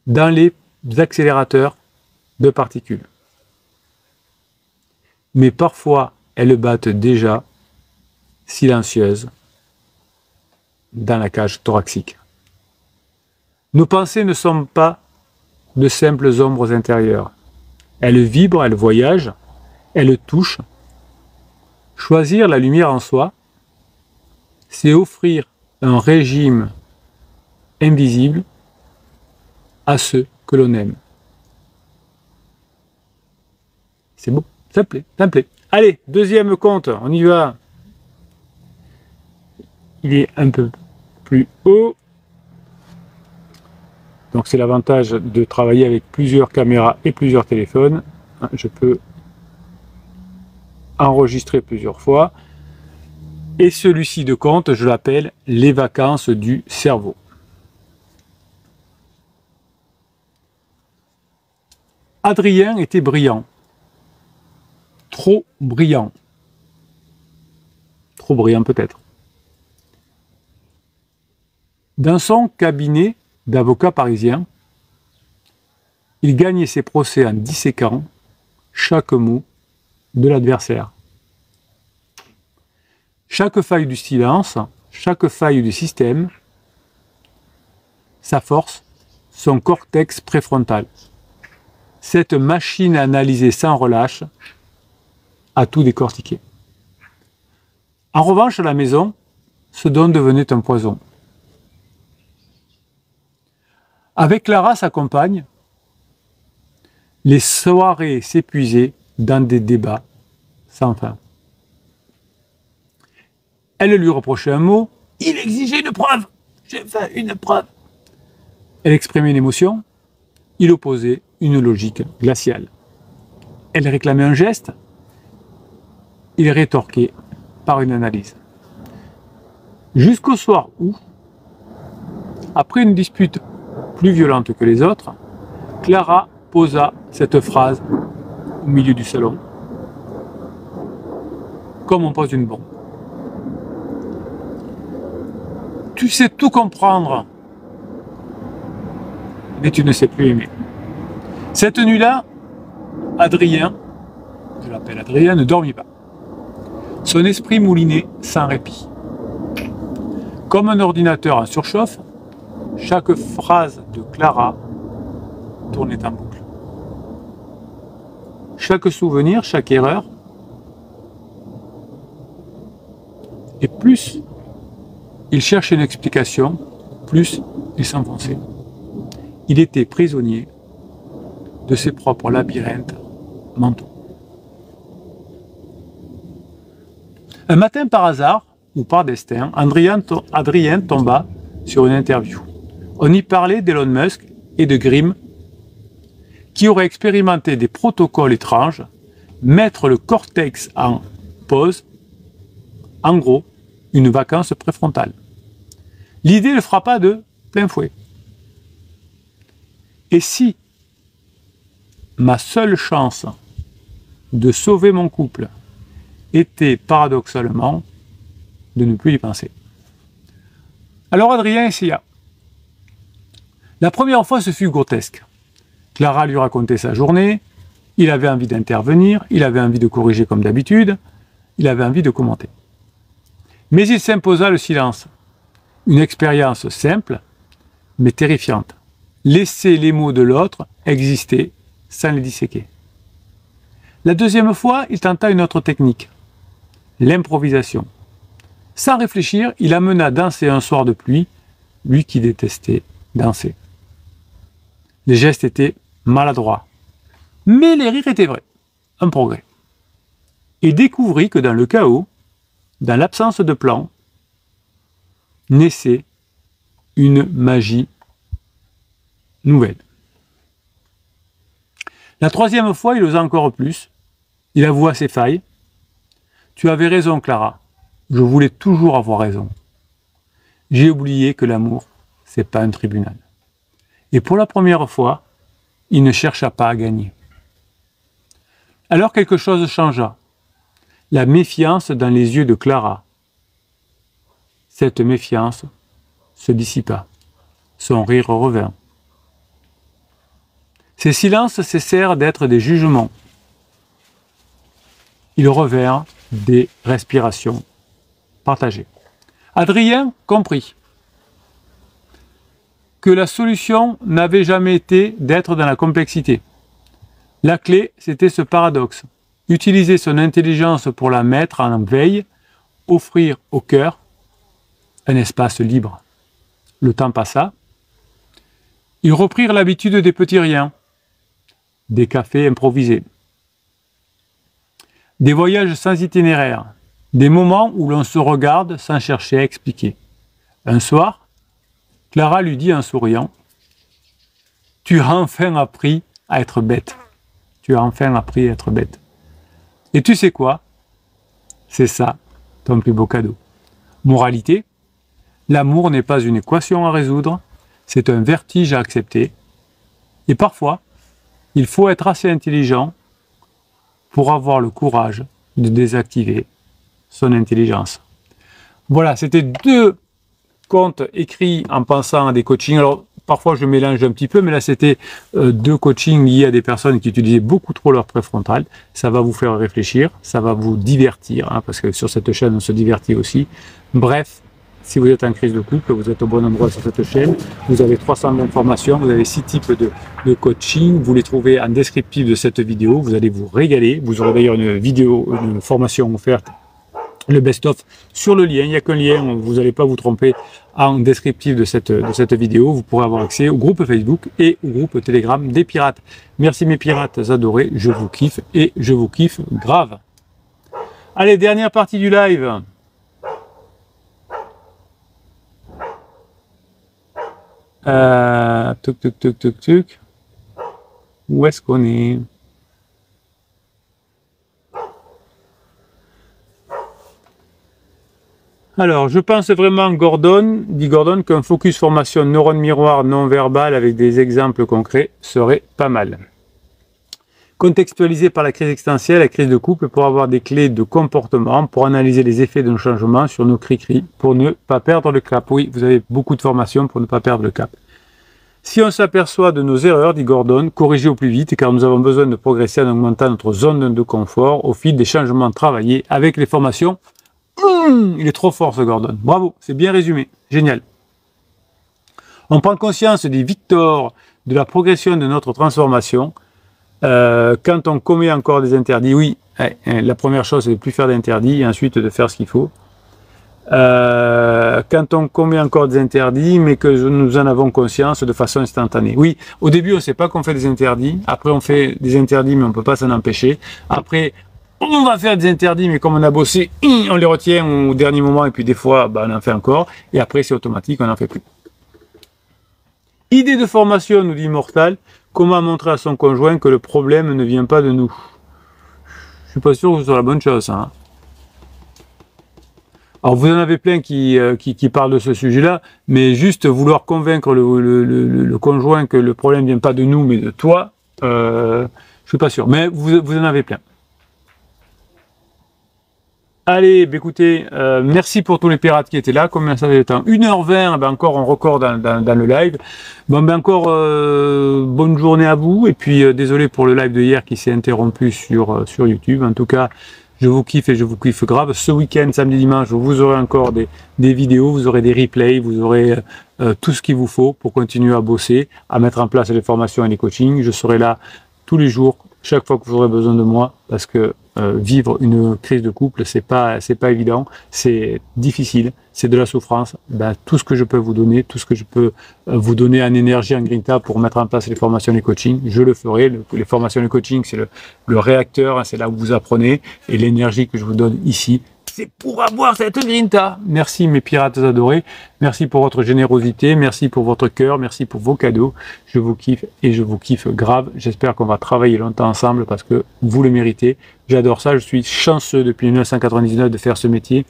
dans les accélérateurs de particules. Mais parfois, elles battent déjà silencieuses dans la cage thoracique. Nos pensées ne sont pas de simples ombres intérieures. Elles vibrent, elles voyagent, elles touchent. Choisir la lumière en soi, c'est offrir un régime invisible à ceux que l'on aime. C'est beau, ça me plaît, ça me plaît. Allez, deuxième conte, on y va. Il est un peu plus haut. Donc c'est l'avantage de travailler avec plusieurs caméras et plusieurs téléphones. Je peux enregistrer plusieurs fois. Et celui-ci de conte, je l'appelle les vacances du cerveau. Adrien était brillant. Trop brillant. Trop brillant peut-être. Dans son cabinet d'avocat parisien, il gagnait ses procès en disséquant chaque mot de l'adversaire. Chaque faille du silence, chaque faille du système, sa force, son cortex préfrontal. Cette machine à analyser sans relâche, à tout décortiquer. En revanche, à la maison, ce don devenait un poison. Avec Clara, sa compagne, les soirées s'épuisaient dans des débats sans fin. Elle lui reprochait un mot. « Il exigeait une preuve. J'ai fait une preuve. » Elle exprimait une émotion. Il opposait une logique glaciale. Elle réclamait un geste. Il rétorquait par une analyse. Jusqu'au soir où, après une dispute plus violente que les autres, Clara posa cette phrase au milieu du salon, comme on pose une bombe. Tu sais tout comprendre, mais tu ne sais plus aimer. Cette nuit-là, Adrien, je l'appelle Adrien, ne dormit pas. Son esprit moulinait sans répit. Comme un ordinateur en surchauffe, chaque phrase de Clara tournait en boucle. Chaque souvenir, chaque erreur. Et plus il cherchait une explication, plus il s'enfonçait. Il était prisonnier de ses propres labyrinthes mentaux. Un matin, par hasard, ou par destin, Adrien tomba sur une interview. On y parlait d'Elon Musk et de Grimm, qui auraient expérimenté des protocoles étranges, mettre le cortex en pause, en gros, une vacance préfrontale. L'idée le frappa de plein fouet. Et si ma seule chance de sauver mon couple était paradoxalement de ne plus y penser. Alors Adrien essaya. La première fois, ce fut grotesque. Clara lui racontait sa journée, il avait envie d'intervenir, il avait envie de corriger comme d'habitude, il avait envie de commenter. Mais il s'imposa le silence. Une expérience simple, mais terrifiante. Laisser les mots de l'autre exister sans les disséquer. La deuxième fois, il tenta une autre technique, l'improvisation. Sans réfléchir, il amena danser un soir de pluie, lui qui détestait danser. Les gestes étaient maladroits, mais les rires étaient vrais, un progrès. Il découvrit que dans le chaos, dans l'absence de plan, naissait une magie nouvelle. La troisième fois, il osa encore plus. Il avoua ses failles. « Tu avais raison, Clara. Je voulais toujours avoir raison. J'ai oublié que l'amour, c'est pas un tribunal. » Et pour la première fois, il ne chercha pas à gagner. Alors quelque chose changea. La méfiance dans les yeux de Clara. Cette méfiance se dissipa. Son rire revint. Ces silences cessèrent d'être des jugements. Ils revinrent des respirations partagées. Adrien comprit que la solution n'avait jamais été d'être dans la complexité. La clé, c'était ce paradoxe. Utiliser son intelligence pour la mettre en veille, offrir au cœur un espace libre. Le temps passa. Ils reprirent l'habitude des petits riens, des cafés improvisés, des voyages sans itinéraire, des moments où l'on se regarde sans chercher à expliquer. Un soir, Clara lui dit en souriant « Tu as enfin appris à être bête. Tu as enfin appris à être bête. Et tu sais quoi? C'est ça, ton plus beau cadeau. » Moralité, l'amour n'est pas une équation à résoudre, c'est un vertige à accepter. Et parfois, il faut être assez intelligent pour avoir le courage de désactiver son intelligence. Voilà, c'était 2 contes écrits en pensant à des coachings. Alors, parfois je mélange un petit peu, mais là c'était 2 coachings liés à des personnes qui utilisaient beaucoup trop leur préfrontal. Ça va vous faire réfléchir, ça va vous divertir, hein, parce que sur cette chaîne on se divertit aussi. Bref, si vous êtes en crise de couple, vous êtes au bon endroit sur cette chaîne. Vous avez 300 d'informations, vous avez 6 types de coaching. Vous les trouvez en descriptif de cette vidéo. Vous allez vous régaler. Vous aurez d'ailleurs une formation offerte, le best-of, sur le lien. Il n'y a qu'un lien, vous n'allez pas vous tromper en descriptif de cette vidéo. Vous pourrez avoir accès au groupe Facebook et au groupe Telegram des pirates. Merci mes pirates adorés, je vous kiffe et je vous kiffe grave. Allez, dernière partie du live. Tuc. Où est-ce qu'on est? Alors, je pense vraiment, dit Gordon, qu'un focus formation neurone miroir non verbal avec des exemples concrets serait pas mal. Contextualisé par la crise existentielle, la crise de couple, pour avoir des clés de comportement, pour analyser les effets de nos changements sur nos cris-cris, pour ne pas perdre le cap. Oui, vous avez beaucoup de formations pour ne pas perdre le cap. Si on s'aperçoit de nos erreurs, dit Gordon, corrigez au plus vite, car nous avons besoin de progresser en augmentant notre zone de confort au fil des changements travaillés avec les formations. Il est trop fort ce Gordon. Bravo, c'est bien résumé. Génial. On prend conscience des victoires de la progression de notre transformation. Quand on commet encore des interdits, oui, la première chose c'est de ne plus faire d'interdits et ensuite de faire ce qu'il faut. Quand on commet encore des interdits, mais que nous en avons conscience de façon instantanée. Oui, au début on ne sait pas qu'on fait des interdits, après on fait des interdits mais on ne peut pas s'en empêcher. Après, on va faire des interdits, mais comme on a bossé, on les retient au dernier moment et puis des fois on en fait encore. Et après c'est automatique, on n'en fait plus. Idée de formation, nous dit Immortal. Comment montrer à son conjoint que le problème ne vient pas de nous? Je suis pas sûr que ce soit la bonne chose. Hein. Alors vous en avez plein qui parlent de ce sujet-là, mais juste vouloir convaincre le conjoint que le problème ne vient pas de nous, mais de toi, je suis pas sûr. Mais vous en avez plein. Allez, bah écoutez, merci pour tous les pirates qui étaient là. Combien ça fait de temps? 1h20, ben encore on record dans le live. Bon, ben encore bonne journée à vous. Et puis désolé pour le live de hier qui s'est interrompu sur YouTube. En tout cas, je vous kiffe et je vous kiffe grave. Ce week-end, samedi, dimanche, vous aurez encore des vidéos, vous aurez des replays, vous aurez tout ce qu'il vous faut pour continuer à bosser, à mettre en place les formations et les coachings. Je serai là tous les jours, chaque fois que vous aurez besoin de moi, parce que vivre une crise de couple, c'est pas évident, c'est difficile, c'est de la souffrance. Ben, tout ce que je peux vous donner, tout ce que je peux vous donner en énergie, en grinta pour mettre en place les formations et les coachings, je le ferai. Les formations et les coachings, c'est le réacteur, hein, c'est là où vous apprenez, et l'énergie que je vous donne ici, c'est pour avoir cette grinta. Merci mes pirates adorés, merci pour votre générosité, merci pour votre cœur, merci pour vos cadeaux. Je vous kiffe et je vous kiffe grave. J'espère qu'on va travailler longtemps ensemble parce que vous le méritez. J'adore ça, je suis chanceux depuis 1999 de faire ce métier,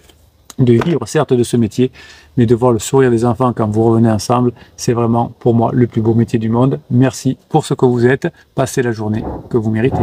de vivre certes de ce métier, mais de voir le sourire des enfants quand vous revenez ensemble, c'est vraiment pour moi le plus beau métier du monde. Merci pour ce que vous êtes, passez la journée que vous méritez.